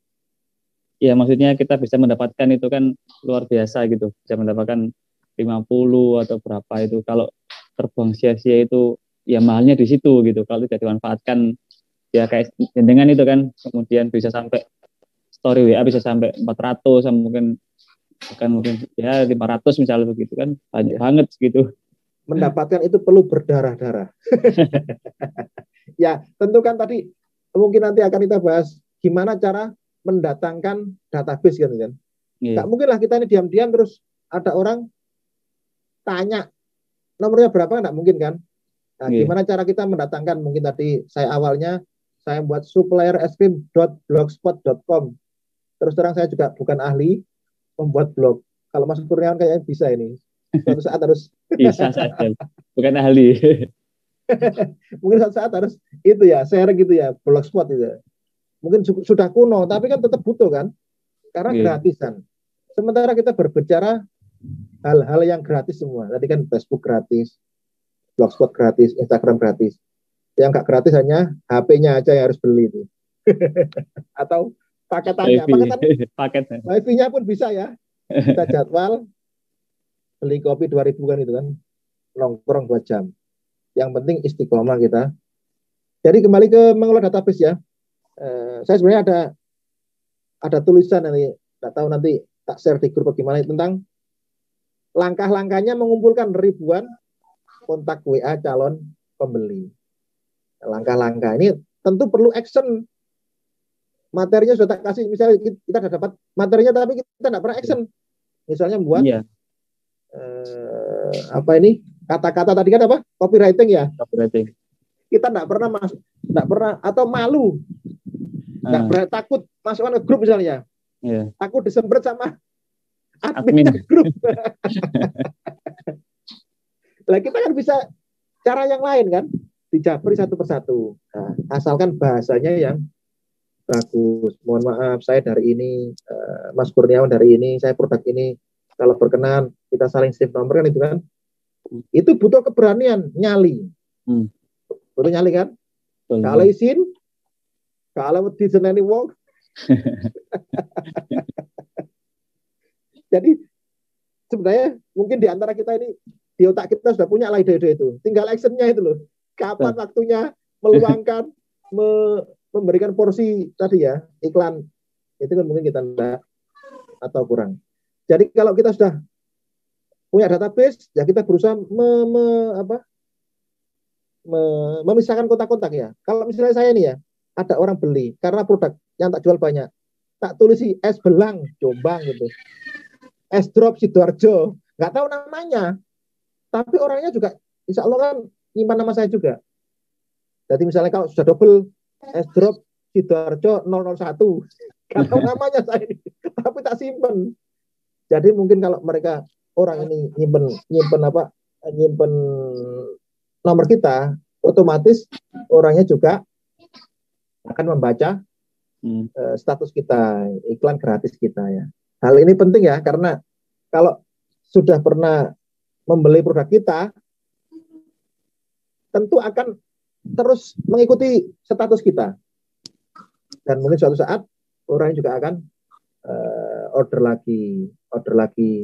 Ya, maksudnya kita bisa mendapatkan itu kan luar biasa gitu. Bisa mendapatkan 50 atau berapa itu. Kalau terbuang sia-sia itu ya mahalnya di situ gitu. Kalau tidak dimanfaatkan ya kayak jenengan itu kan, kemudian bisa sampai story WA bisa sampai 400 mungkin ya 500 misalnya begitu kan, banyak banget gitu. Mendapatkan itu perlu berdarah-darah. Ya, tentu kan tadi mungkin nanti akan kita bahas gimana cara mendatangkan database kan. Nggak mungkin lah kita ini diam-diam terus ada orang tanya nomornya berapa, nggak mungkin kan. Nah, gimana cara kita mendatangkan, mungkin tadi saya awalnya saya buat supplierescream.blogspot.com. Terus terang saya juga bukan ahli membuat blog. Kalau Mas Kurniawan kayaknya bisa ini. Suatu saat harus bisa saja, bukan ahli. Mungkin suatu saat harus itu ya, share gitu ya, blogspot itu. Mungkin sudah kuno, tapi kan tetap butuh kan, karena gratisan. Sementara kita berbicara hal-hal yang gratis semua. Tadi kan Facebook gratis, blogspot gratis, Instagram gratis. Yang nggak gratis hanya HP-nya aja yang harus beli itu. Atau paketannya. Paketan Wi-Fi-nya pun bisa ya. Kita jadwal beli kopi 2.000 kan itu kan. Nongkrong 2 jam. Yang penting istiqomah kita. Jadi kembali ke mengelola database ya. Saya sebenarnya ada tulisan nanti, nggak tahu nanti tak share di grup bagaimana tentang langkah-langkahnya mengumpulkan ribuan kontak WA calon pembeli. Langkah-langkah ini tentu perlu action. Materinya sudah tak kasih, misalnya kita sudah dapat materinya tapi kita tidak pernah action. Misalnya buat kata-kata tadi kan apa? Copywriting ya. Copywriting. Kita tidak pernah atau malu, nggak pernah, takut masukkan ke grup misalnya. Takut disembret sama admin grup. Lah kita kan bisa cara yang lain kan, dijabri satu persatu. Nah, asalkan bahasanya yang bagus. Mohon maaf, saya dari ini, Mas Kurniawan dari ini, saya produk ini. Kalau berkenan, kita saling save nomor kan itu kan. Itu butuh keberanian, nyali. Butuh nyali kan? Kalau izin, kalau diseneni wong. Jadi sebenarnya mungkin di antara kita ini, di otak kita sudah punya lah ide-ide itu. Tinggal actionnya itu loh. Kapan waktunya meluangkan, memberikan porsi tadi ya, iklan. Itu kan mungkin kita enggak atau kurang. Jadi kalau kita sudah punya database, ya kita berusaha memisahkan kontak-kontak ya. Kalau misalnya saya nih ya, ada orang beli karena produk yang tak jual banyak, tak tulisi es belang Jombang gitu, es drop Sidoarjo, nggak tahu namanya, tapi orangnya juga insya Allah kan nyimpan nama saya juga. Jadi misalnya kalau sudah double es drop Sidoarjo 001, nggak tahu namanya saya ini, tapi tak simpen. Jadi mungkin kalau mereka orang ini nyimpen nomor kita, otomatis orangnya juga akan membaca status kita, iklan gratis kita ya. Hal ini penting ya, karena kalau sudah pernah membeli produk kita, tentu akan terus mengikuti status kita. Dan mungkin suatu saat orang juga akan order lagi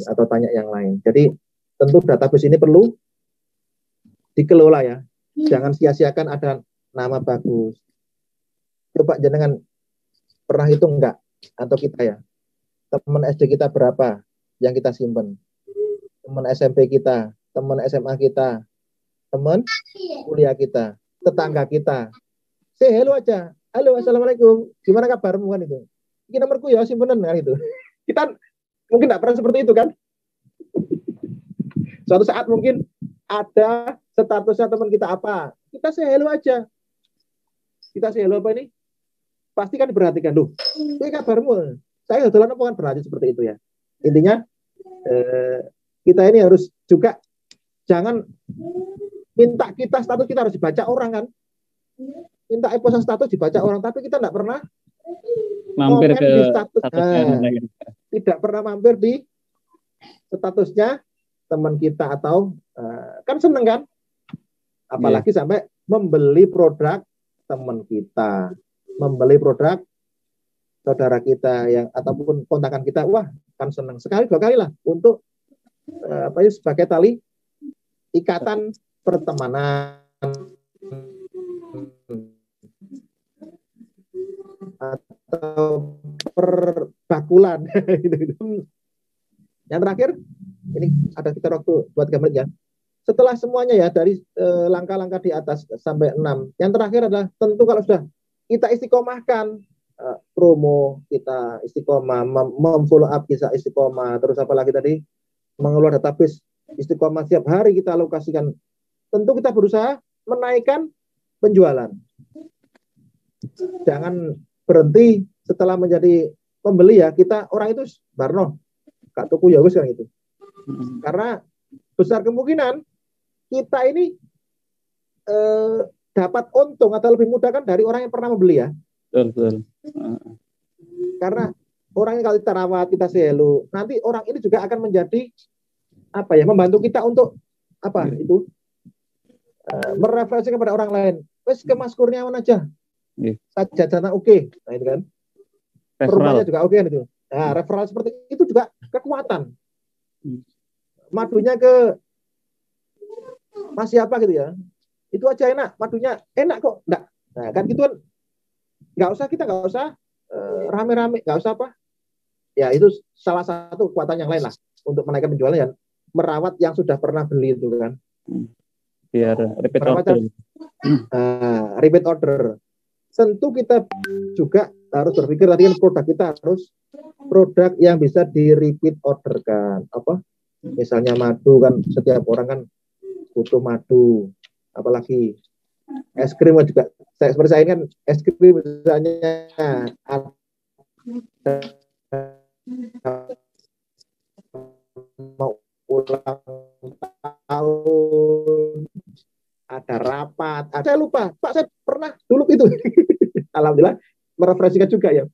atau tanya yang lain. Jadi tentu database ini perlu dikelola ya. Jangan sia-siakan ada nama bagus. Coba jenengan pernah hitung enggak, atau kita ya, teman SD kita berapa yang kita simpen, teman SMP kita, teman SMA kita, teman kuliah kita, tetangga kita. Say hello aja. Halo, assalamualaikum. Gimana kabarmu kan itu? Ini nomorku ya, simpenan kan itu. Kita mungkin tidak pernah seperti itu kan. Suatu saat mungkin ada statusnya teman kita apa, kita say hello aja. Kita say hello apa ini? Pasti kan diperhatikan. Duh, ini kabarmu. Saya sudah lama kan berlanjut seperti itu ya. Intinya kita ini harus juga jangan minta status kita harus dibaca orang kan. Minta posan status dibaca orang, tapi kita tidak pernah mampir ke di status. Tidak pernah mampir di statusnya teman kita atau kan seneng kan? Apalagi sampai membeli produk teman kita, membeli produk saudara kita yang ataupun kontakan kita, wah kan seneng sekali 2 kali lah untuk sebagai tali ikatan pertemanan atau perbakulan gitu. Yang terakhir, ini ada sekitar waktu buat gambar ya. Setelah semuanya ya dari langkah-langkah di atas sampai 6. Yang terakhir adalah tentu kalau sudah kita istiqomahkan promo, kita istiqomah memfollow up bisa istiqomah, terus apalagi tadi mengelola database istiqomah setiap hari kita alokasikan. Tentu kita berusaha menaikkan penjualan. Jangan berhenti setelah menjadi pembeli ya, kita orang itu Barno, Kak Tuku ya wis kan itu. Karena besar kemungkinan kita ini dapat untung atau lebih mudah kan dari orang yang pernah membeli ya. Betul. Karena orang yang kalau kita rawat, kita selalu, nanti orang ini juga akan menjadi apa ya, membantu kita untuk apa itu merefleksi kepada orang lain. Wes ke Mas Kurniawan aja. Jajanan oke. Nah itu kan. Rumahnya juga oke kan itu. Nah, referral seperti itu juga kekuatan. Madunya ke Mas siapa gitu ya. Itu aja enak, madunya enak kok. Enggak. Nah, kan gitu kan kita nggak usah rame-rame, nggak usah apa. Ya itu salah satu kekuatan yang lain lah untuk menaikkan penjualan ya, merawat yang sudah pernah beli itu kan. Biar repeat order. Repeat order. Tentu kita juga harus berpikir tadi kan produk kita harus produk yang bisa di repeat order kan. Apa? Misalnya madu kan setiap orang kan butuh madu. Apalagi es krim juga. Seperti saya kan es krim misalnya mau ulang tahun, ada rapat, saya lupa, Pak saya pernah dulu itu. Alhamdulillah merefleksikan juga ya.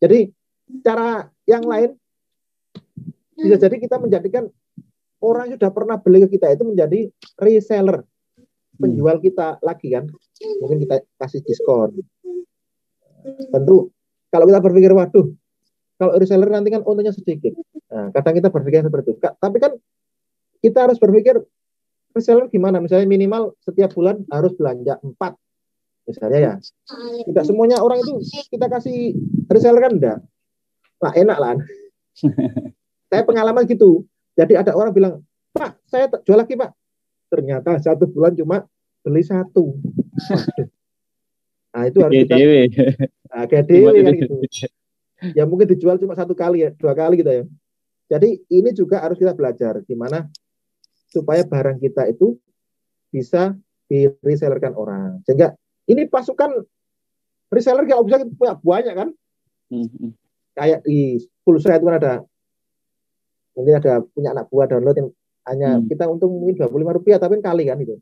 Jadi cara yang lain bisa jadi kita menjadikan orang yang sudah pernah beli ke kita itu menjadi reseller, penjual kita lagi kan. Mungkin kita kasih diskon. Tentu kalau kita berpikir waduh, kalau reseller nanti kan untungnya sedikit. Nah, kadang kita berpikir seperti itu. Tapi kan kita harus berpikir reseller gimana? Misalnya minimal setiap bulan harus belanja 4. Misalnya ya. Tidak semuanya orang itu kita kasih reseller kan enggak. Nah, enak lah. Saya pengalaman gitu. Jadi ada orang bilang, Pak, saya jual lagi, Pak. Ternyata 1 bulan cuma beli 1. Nah, itu harus kita kayak dewe kan gitu. Ya mungkin dijual cuma 1 kali ya, 2 kali gitu ya. Jadi ini juga harus kita belajar gimana supaya barang kita itu bisa di-resellerkan orang. Sehingga ini pasukan reseller kalau bisa punya banyak kan. Kayak di pulsa itu kan ada, mungkin ada punya anak buah download yang hanya kita untung mungkin Rp25 tapi kali kan itu.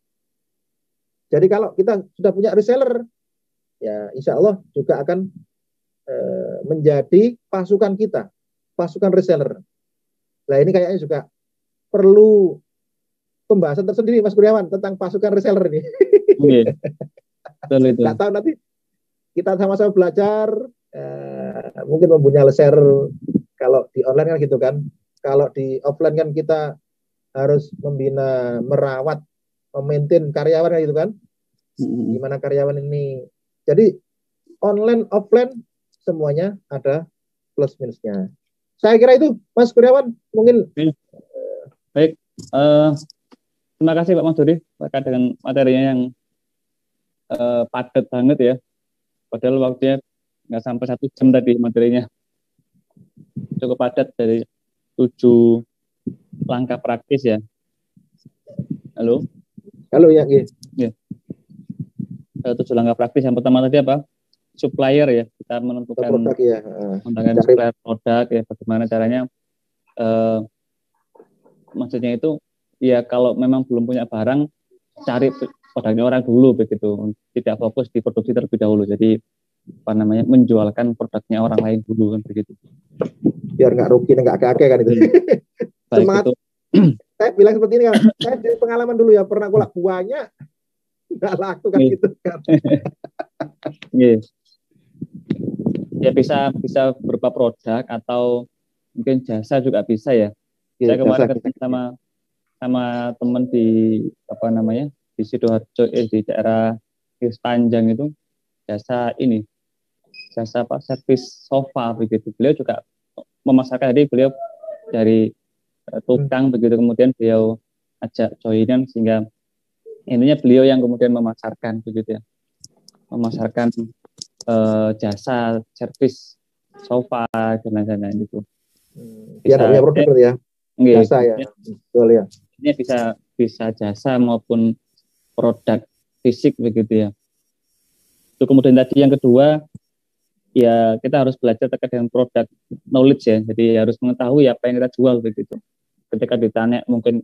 Jadi kalau kita sudah punya reseller, ya insya Allah juga akan menjadi pasukan kita, pasukan reseller. Nah ini kayaknya juga perlu pembahasan tersendiri Mas Kurniawan tentang pasukan reseller ini. Nggak tahu nanti kita sama-sama belajar, mungkin mempunyai reseller kalau di online kan gitu kan. Kalau di offline kan kita harus membina, merawat, memaintain karyawan kan gitu kan. Gimana karyawan ini. Jadi online, offline semuanya ada plus minusnya. Saya kira itu Mas Kurniawan mungkin. Baik. Terima kasih Pak Mas Dodi terkait dengan materinya yang padat banget ya. Padahal waktunya nggak sampai 1 jam tadi materinya. Cukup padat dari 7 langkah praktis ya. Halo ya. Ya. 7 langkah praktis. Yang pertama tadi apa? Supplier ya, kita menentukan produk ya. Supplier produk ya, bagaimana caranya. Maksudnya itu ya kalau memang belum punya barang, cari produknya orang dulu begitu, tidak fokus di produksi terlebih dahulu. Jadi apa namanya, menjualkan produknya orang lain dulu kan begitu. Biar nggak rugi, nggak kakek kan itu. Semangat. Saya bilang seperti ini kan, saya dari pengalaman dulu ya pernah kolak buahnya nggak laku kan gitu kan. Ya bisa berupa produk atau mungkin jasa juga bisa ya. Saya kemarin ketemu sama teman di apa namanya di Sidoarjo, di daerah Panjang itu jasa apa servis sofa begitu. Beliau juga memasarkan, jadi beliau dari tukang begitu, kemudian beliau ajak joinan, sehingga intinya beliau yang kemudian memasarkan begitu ya, memasarkan jasa servis sofa dan lain-lain itu. Dia nggak punya produk berarti ya, jasa ya, betul ya. Ini bisa jasa maupun produk fisik begitu ya. Itu kemudian tadi yang kedua, ya kita harus belajar terkait dengan produk knowledge ya. Jadi harus mengetahui apa yang kita jual begitu. Ketika ditanya mungkin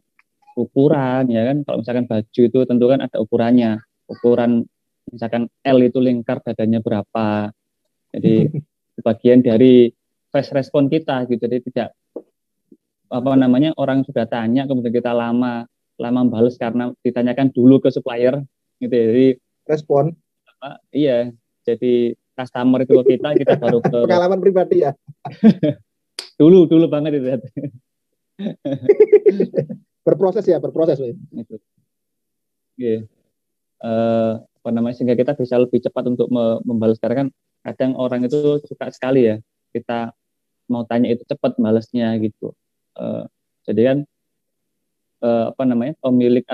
ukuran ya kan, kalau misalkan baju itu tentu kan ada ukurannya. Ukuran misalkan L itu lingkar dadanya berapa. Jadi bagian dari fast respon kita gitu. Jadi tidak orang sudah tanya kemudian kita lama balas karena ditanyakan dulu ke supplier gitu ya. Jadi respon iya, jadi customer itu kita baru ke pengalaman pribadi ya. dulu banget itu. berproses gitu. Yeah. Sehingga kita bisa lebih cepat untuk membalas, karena kan kadang orang itu suka sekali ya kita mau tanya itu cepat balasnya gitu. Jadi kan pemilik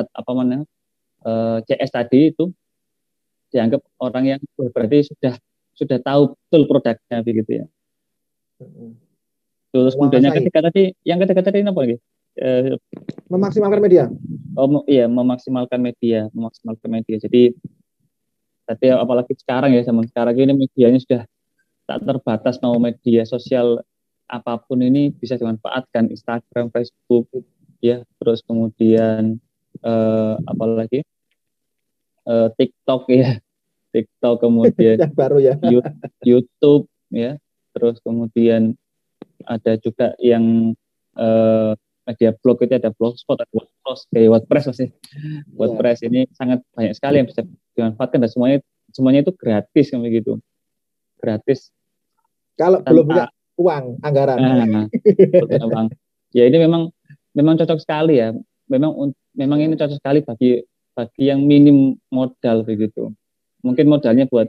CS tadi itu dianggap orang yang berarti sudah tahu betul produknya begitu ya. Terus kemudian yang ketiga tadi apa lagi? Memaksimalkan media. Memaksimalkan media. Jadi tadi apalagi sekarang ya, zaman sekarang ini medianya sudah tak terbatas, mau media sosial apapun ini bisa dimanfaatkan, Instagram, Facebook ya, terus kemudian apalagi TikTok ya. TikTok, kemudian yang baru ya, YouTube ya, terus kemudian ada juga yang media blog, itu ada blogspot, ada WordPress masih. WordPress ini sangat banyak sekali yang bisa dimanfaatkan, dan semuanya itu gratis kan begitu. Gratis. Kalau belum punya uang anggaran. Uang. Ya ini memang cocok sekali ya. Memang ini cocok sekali bagi yang minim modal begitu. Mungkin modalnya buat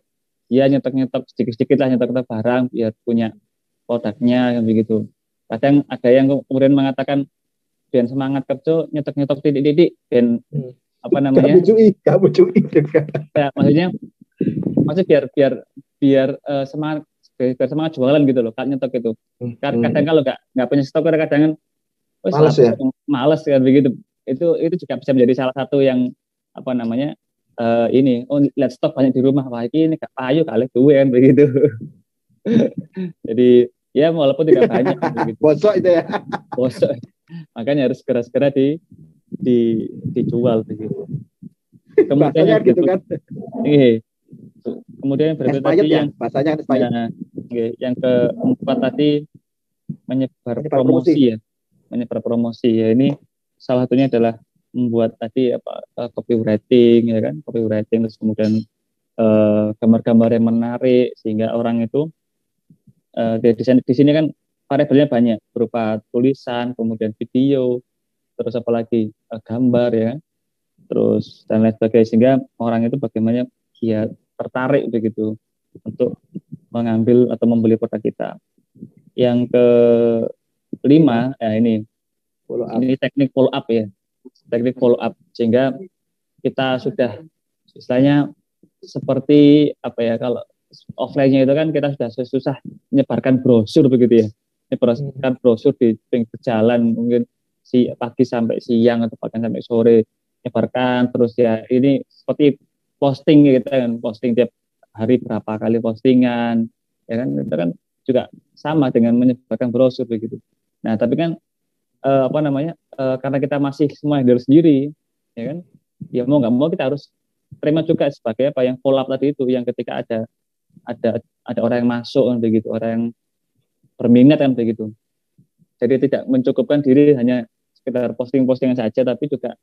ya nyetok sedikit-sedikit lah, nyetok barang biar punya produknya kan begitu. Kadang ada yang kemudian mengatakan biar semangat kerja nyetok titik-titik dan kamu cuy ya, maksudnya biar semangat jualan gitu loh, kan nyetok itu. Kadang kalau nggak punya stok, kadang males kan begitu. Itu juga bisa menjadi salah satu yang lihat stok banyak di rumah, wah ini gak payu kali duwe kan begitu. Jadi ya walaupun tidak banyak begitu. Bosok itu ya. Bosok. Makanya harus segera dijual begitu. Kemudian gitu kan. Kemudian berikut tadi ya, bahasanya yang keempat tadi menyebar promosi ya. Menyebar promosi ya, ini salah satunya adalah membuat tadi copywriting ya kan, terus kemudian gambar-gambar yang menarik sehingga orang itu di sini kan variabelnya banyak, berupa tulisan, kemudian video, terus apalagi gambar ya, terus dan lain sebagainya, sehingga orang itu bagaimana dia tertarik begitu untuk mengambil atau membeli produk kita. Yang kelima ini teknik follow up ya. Teknik follow up, sehingga kita sudah istilahnya seperti kalau offline-nya itu kan kita sudah susah menyebarkan brosur begitu ya, menyebarkan brosur di pinggir jalan, mungkin pagi sampai siang atau bahkan sampai sore menyebarkan terus ya. Ini seperti posting gitu kan, posting tiap hari berapa kali postingan ya kan, itu kan juga sama dengan menyebarkan brosur begitu. Nah tapi kan karena kita masih semua handle sendiri ya kan, ya mau nggak mau kita harus terima juga sebagai yang follow up tadi itu, yang ketika ada orang yang masuk kan begitu, orang yang berminat kan begitu. Jadi tidak mencukupkan diri hanya sekedar posting-postingan saja, tapi juga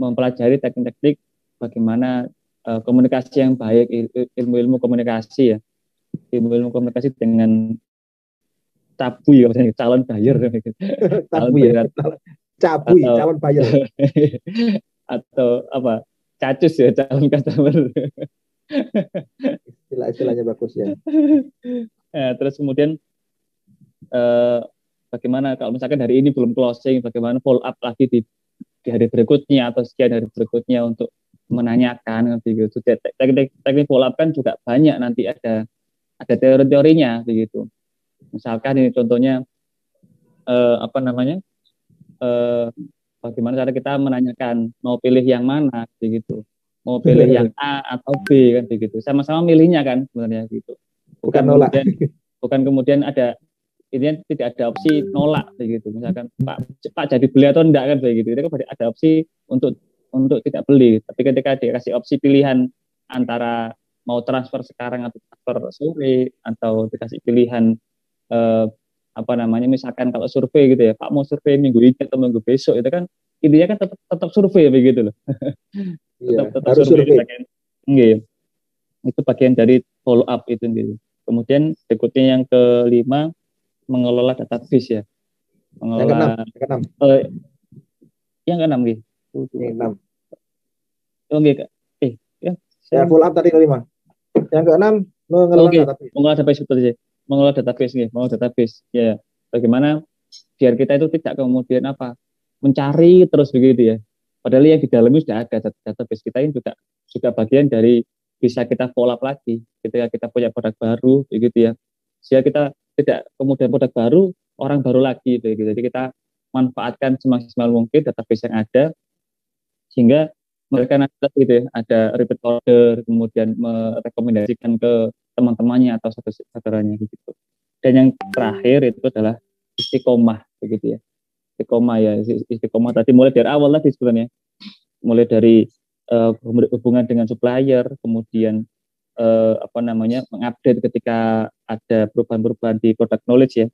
mempelajari teknik-teknik bagaimana komunikasi yang baik, ilmu-ilmu komunikasi ya, ilmu-ilmu komunikasi dengan cabuy ya, calon buyer calon buyer atau cacus ya calon customer. Istilah-istilahnya bagus ya. Nah, terus kemudian bagaimana kalau misalkan hari ini belum closing, bagaimana follow up lagi di hari berikutnya atau sekian hari berikutnya untuk menanyakan begitu. Teknik follow up kan juga banyak, nanti ada teori-teorinya begitu. Misalkan ini contohnya apa namanya? Bagaimana cara kita menanyakan mau pilih yang mana begitu. Mau pilih yang A atau B kan begitu. Sama-sama milihnya kan sebenarnya gitu. Bukan nolak. Bukan kemudian ada ini tidak ada opsi nolak begitu. Misalkan Pak jadi beli atau enggak kan begitu. Itu kan ada opsi untuk tidak beli. Tapi ketika dikasih opsi pilihan antara mau transfer sekarang atau transfer sore, atau dikasih pilihan apa namanya, misalkan kalau survei gitu ya, Pak mau survei minggu ini atau minggu besok, itu kan intinya kan tetap survei begitu loh. Iya, tetap harus survei. Itu bagian dari follow up itu gitu. Kemudian berikutnya yang kelima, mengelola database ya. Mengelola yang keenam gitu. Yang keenam. Oh gitu. Ya follow up tadi kelima. Yang keenam mengelola database. Mengelola database betul sih. Mengelola database ya. Bagaimana biar kita itu tidak kemudian mencari terus begitu ya. Padahal yang di dalamnya sudah ada database kita, ini juga bagian dari bisa kita follow up lagi ketika kita punya produk baru begitu ya. Sehingga kita tidak kemudian produk baru, orang baru lagi begitu. Jadi kita manfaatkan semaksimal mungkin database yang ada sehingga mereka nanti gitu ya, ada repeat order, kemudian merekomendasikan ke teman-temannya atau saudaranya gitu. Dan yang terakhir itu adalah istiqomah begitu ya. Istiqomah tadi mulai dari awal tadi sebenarnya. Mulai dari hubungan dengan supplier, kemudian mengupdate ketika ada perubahan-perubahan di product knowledge ya.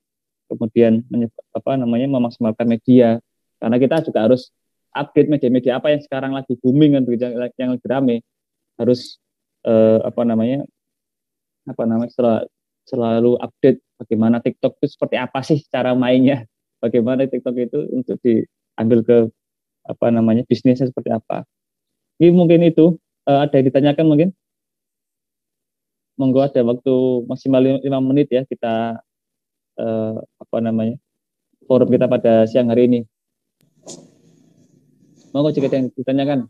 Kemudian memaksimalkan media, karena kita juga harus update media-media apa yang sekarang lagi booming kan, yang lagi rame, harus selalu update bagaimana TikTok itu seperti apa sih cara mainnya, bagaimana TikTok itu untuk diambil ke bisnisnya seperti apa. Ini mungkin itu ada yang ditanyakan mungkin. Monggo, ada waktu maksimal 5 menit ya kita forum kita pada siang hari ini. Monggo jika ada yang ditanyakan.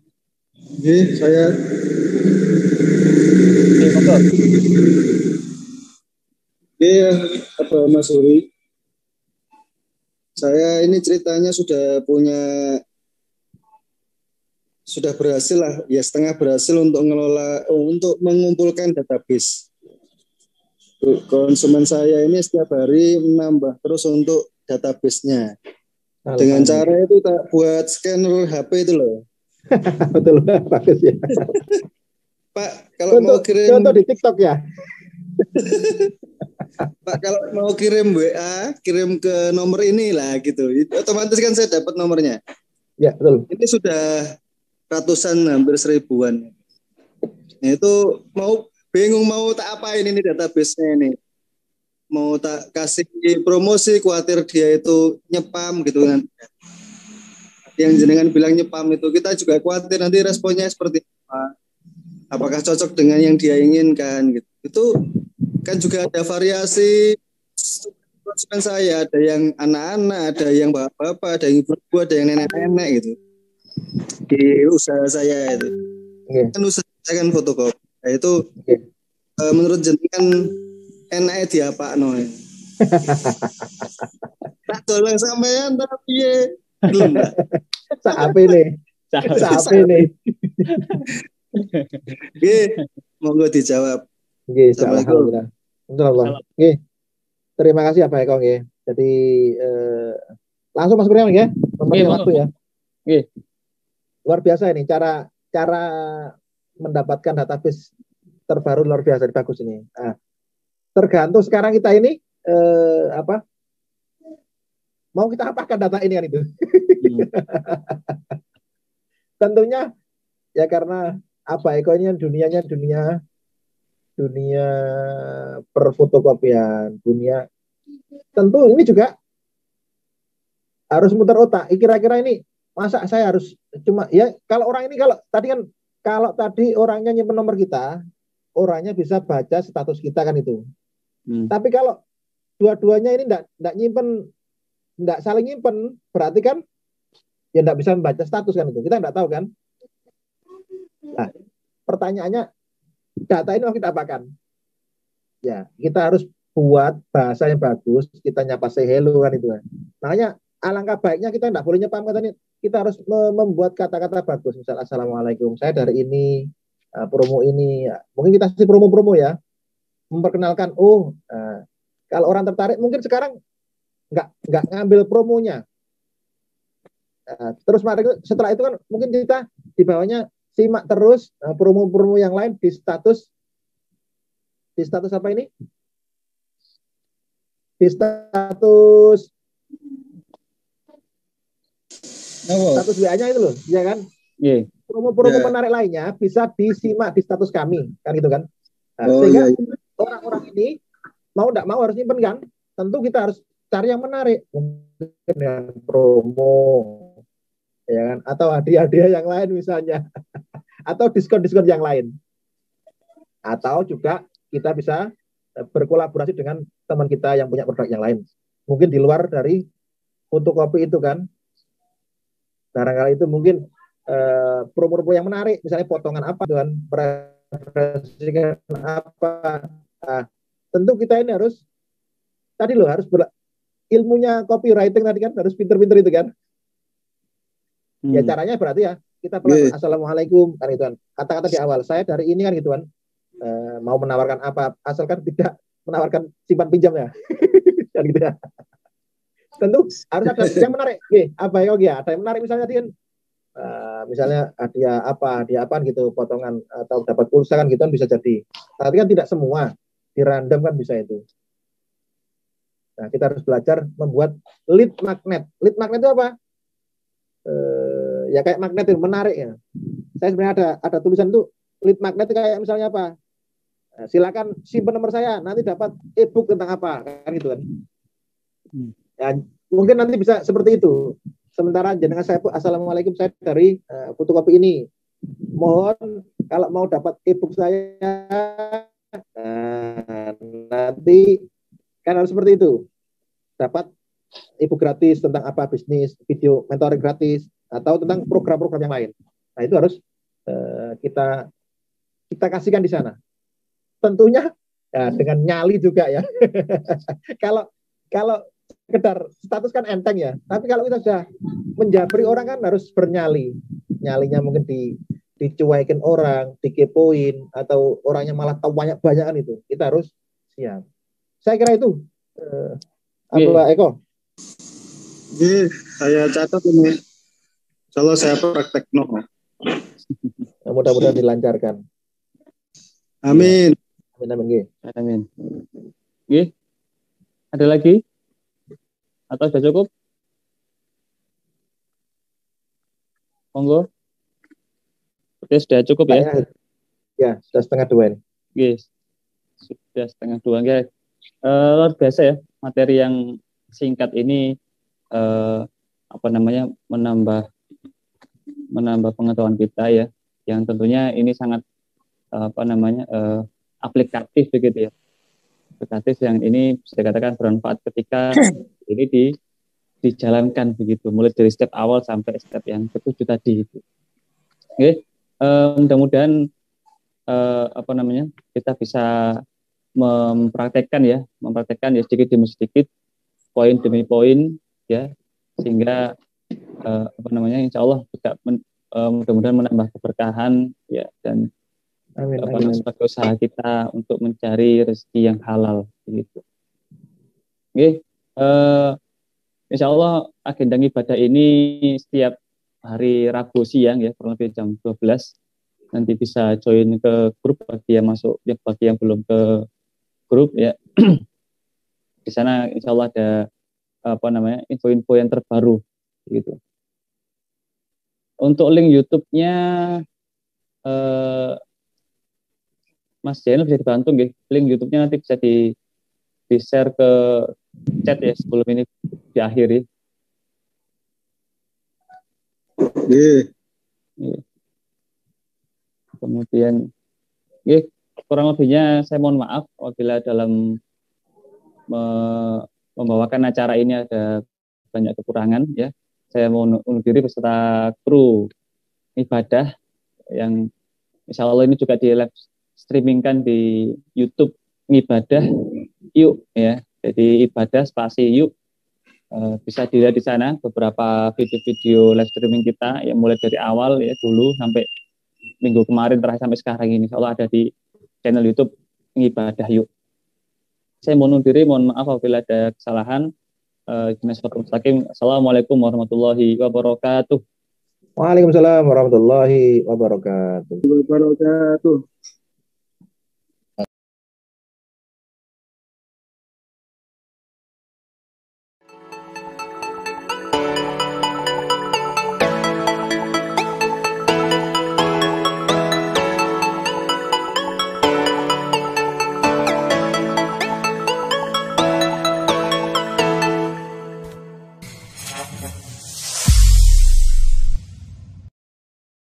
Oke, saya. Monggo. Oke, Mas Huri. Saya ini ceritanya sudah berhasil lah, ya setengah berhasil untuk mengumpulkan database. Konsumen saya ini setiap hari menambah terus untuk database-nya. Dengan cara itu tak buat scanner HP itu loh. Betul, bagus ya. Pak, kalau mau kirim contoh di TikTok ya. Pak, kalau mau kirim WA, kirim ke nomor ini lah gitu. Otomatis kan saya dapat nomornya. Ya, betul. Ini sudah ratusan, hampir 1000-an. Nah, itu bingung mau tak apain ini database-nya ini. Mau tak kasih promosi, khawatir dia itu nyepam gitu kan. Yang jenengan bilang nyepam itu, kita juga khawatir nanti responnya seperti apa. Apakah cocok dengan yang dia inginkan gitu. Itu kan juga ada variasi konsumen saya, ada yang anak-anak, ada yang bapak-bapak, ada yang ibu-ibu, ada yang nenek-nenek gitu. Di usaha saya itu. Kan usaha saya kan fotokopi. Nah, itu menurut jenengan enak diapakno. Tak tolong sampean tapi ya belum tak. Saat ini. Oke, monggo dijawab. Oke, alhamdulillah. Oke. Terima kasih Pak Eko nggih. Jadi langsung Mas Kurniawan ya. Mempunyai waktu ya. Oke. Luar biasa ini cara mendapatkan database terbaru, luar biasa, bagus ini. Nah, tergantung sekarang kita ini mau kita apakan data ini kan itu. Tentunya ya karena Eko ini dunianya dunia perfotokopian, dunia tentu ini juga harus muter otak. Kira-kira ini masa saya harus cuma ya kalau orang ini, kalau tadi kan kalau tadi orangnya nyimpen nomor kita, orangnya bisa baca status kita kan itu. Tapi kalau dua-duanya ini enggak nyimpen, enggak saling nyimpen, berarti kan ya enggak bisa membaca status kan itu. Kita enggak tahu kan. Nah, pertanyaannya, data ini mau kita apakan? Ya, kita harus buat bahasa yang bagus, kita nyapa say hello kan itu kan. Makanya alangkah baiknya kita enggak boleh nyepam kata ini. Kita harus membuat kata-kata bagus. Misal assalamualaikum, saya dari ini, promo ini. Mungkin kita kasih promo-promo ya. Memperkenalkan, kalau orang tertarik mungkin sekarang nggak ngambil promonya. Terus setelah itu kan mungkin kita di bawahnya simak terus promo-promo yang lain di status apa ini? Di status WA-nya itu loh, ya kan? Yeah. Promo-promo menarik lainnya bisa disimak di status kami, kan gitu kan? Sehingga orang-orang ini mau tidak mau harus nyimpen kan? Tentu kita harus cari yang menarik, mungkin dengan promo, ya kan? Atau hadiah-hadiah yang lain misalnya, atau diskon-diskon yang lain, atau juga kita bisa berkolaborasi dengan teman kita yang punya produk yang lain, mungkin di luar dari fotokopi itu kan? Barangkali itu mungkin promo-promo yang menarik, misalnya potongan apa dengan presentasikan apa. Nah, tentu kita ini harus ilmunya copywriting tadi kan harus pinter-pinter itu kan. Ya caranya berarti ya kita assalamualaikum kan itu kan. Kata-kata di awal saya dari ini kan gitu kan. Mau menawarkan apa, asalkan tidak menawarkan simpan pinjam ya. Kan gitu ya. Tentu harus ada yang menarik. Apa ya? Ada yang menarik misalnya tadi kan misalnya hadiah apa gitu, potongan atau dapat pulsa kan gitu kan bisa jadi. Tapi kan tidak semua, di random kan bisa itu. Nah, kita harus belajar membuat lead magnet. Lead magnet itu apa? Ya kayak magnet yang menarik ya. Saya sebenarnya ada tulisan itu lead magnet itu kayak misalnya apa? Silakan simpan nomor saya, nanti dapat e-book tentang apa kan gitu kan. Ya, mungkin nanti bisa seperti itu. Sementara jenengan saya assalamualaikum, saya dari fotokopi ini. Mohon kalau mau dapat e-book saya nanti kan harus seperti itu. Dapat e-book gratis tentang apa bisnis, video mentoring gratis atau tentang program-program yang lain. Nah, itu harus kita kasihkan di sana. Tentunya ya, dengan nyali juga ya. Kalau sekedar status kan enteng ya. Tapi kalau kita sudah menjabri orang kan harus bernyali. Nyalinya mungkin dicuekin orang, dikepoin, atau orangnya malah tahu banyak-banyakan itu. Kita harus siap. Saya kira itu. Apa Eko? Saya catat ini. Kalau saya praktek Mudah-mudahan dilancarkan. Amin. Amin. Ada lagi? Atau sudah cukup? Monggo. Oke, sudah cukup ya? Ya, sudah 1:30 ini. Yes. Sudah 1:30. Guys. Luar biasa ya, materi yang singkat ini menambah pengetahuan kita ya, yang tentunya ini sangat aplikatif begitu ya. Aplikatif yang ini bisa dikatakan bermanfaat ketika ini dijalankan begitu, mulai dari step awal sampai step yang ke-7 tadi itu. Oke, mudah-mudahan kita bisa mempraktekkan ya sedikit demi sedikit, poin demi poin ya, sehingga insya Allah juga mudah-mudahan menambah keberkahan ya, dan sebagai usaha kita untuk mencari rezeki yang halal gitu. Oke, insya Allah agenda ibadah ini setiap hari Rabu siang ya, kurang lebih jam 12. Nanti bisa join ke grup bagi yang belum ke grup ya. Di sana insya Allah ada info-info yang terbaru gitu. Untuk link YouTube-nya Mas Jainal bisa dibantu nggih. Link YouTube-nya nanti bisa di-share ke chat ya sebelum ini diakhiri. Iya. Kemudian kurang lebihnya saya mohon maaf apabila dalam membawakan acara ini ada banyak kekurangan ya. Saya mohon undur diri beserta kru ibadah yang insya Allah ini juga di live streamingkan di YouTube Ibadah Yuk ya. Jadi ibadah spasi Yuk. Bisa dilihat di sana beberapa video-video live streaming kita yang mulai dari awal ya dulu sampai minggu kemarin terakhir sampai sekarang ini. Insya Allah ada di channel YouTube Ibadah Yuk. Saya mohon diri, mohon maaf apabila ada kesalahan. Assalamualaikum warahmatullahi wabarakatuh. Waalaikumsalam warahmatullahi wabarakatuh. Wabarakatuh.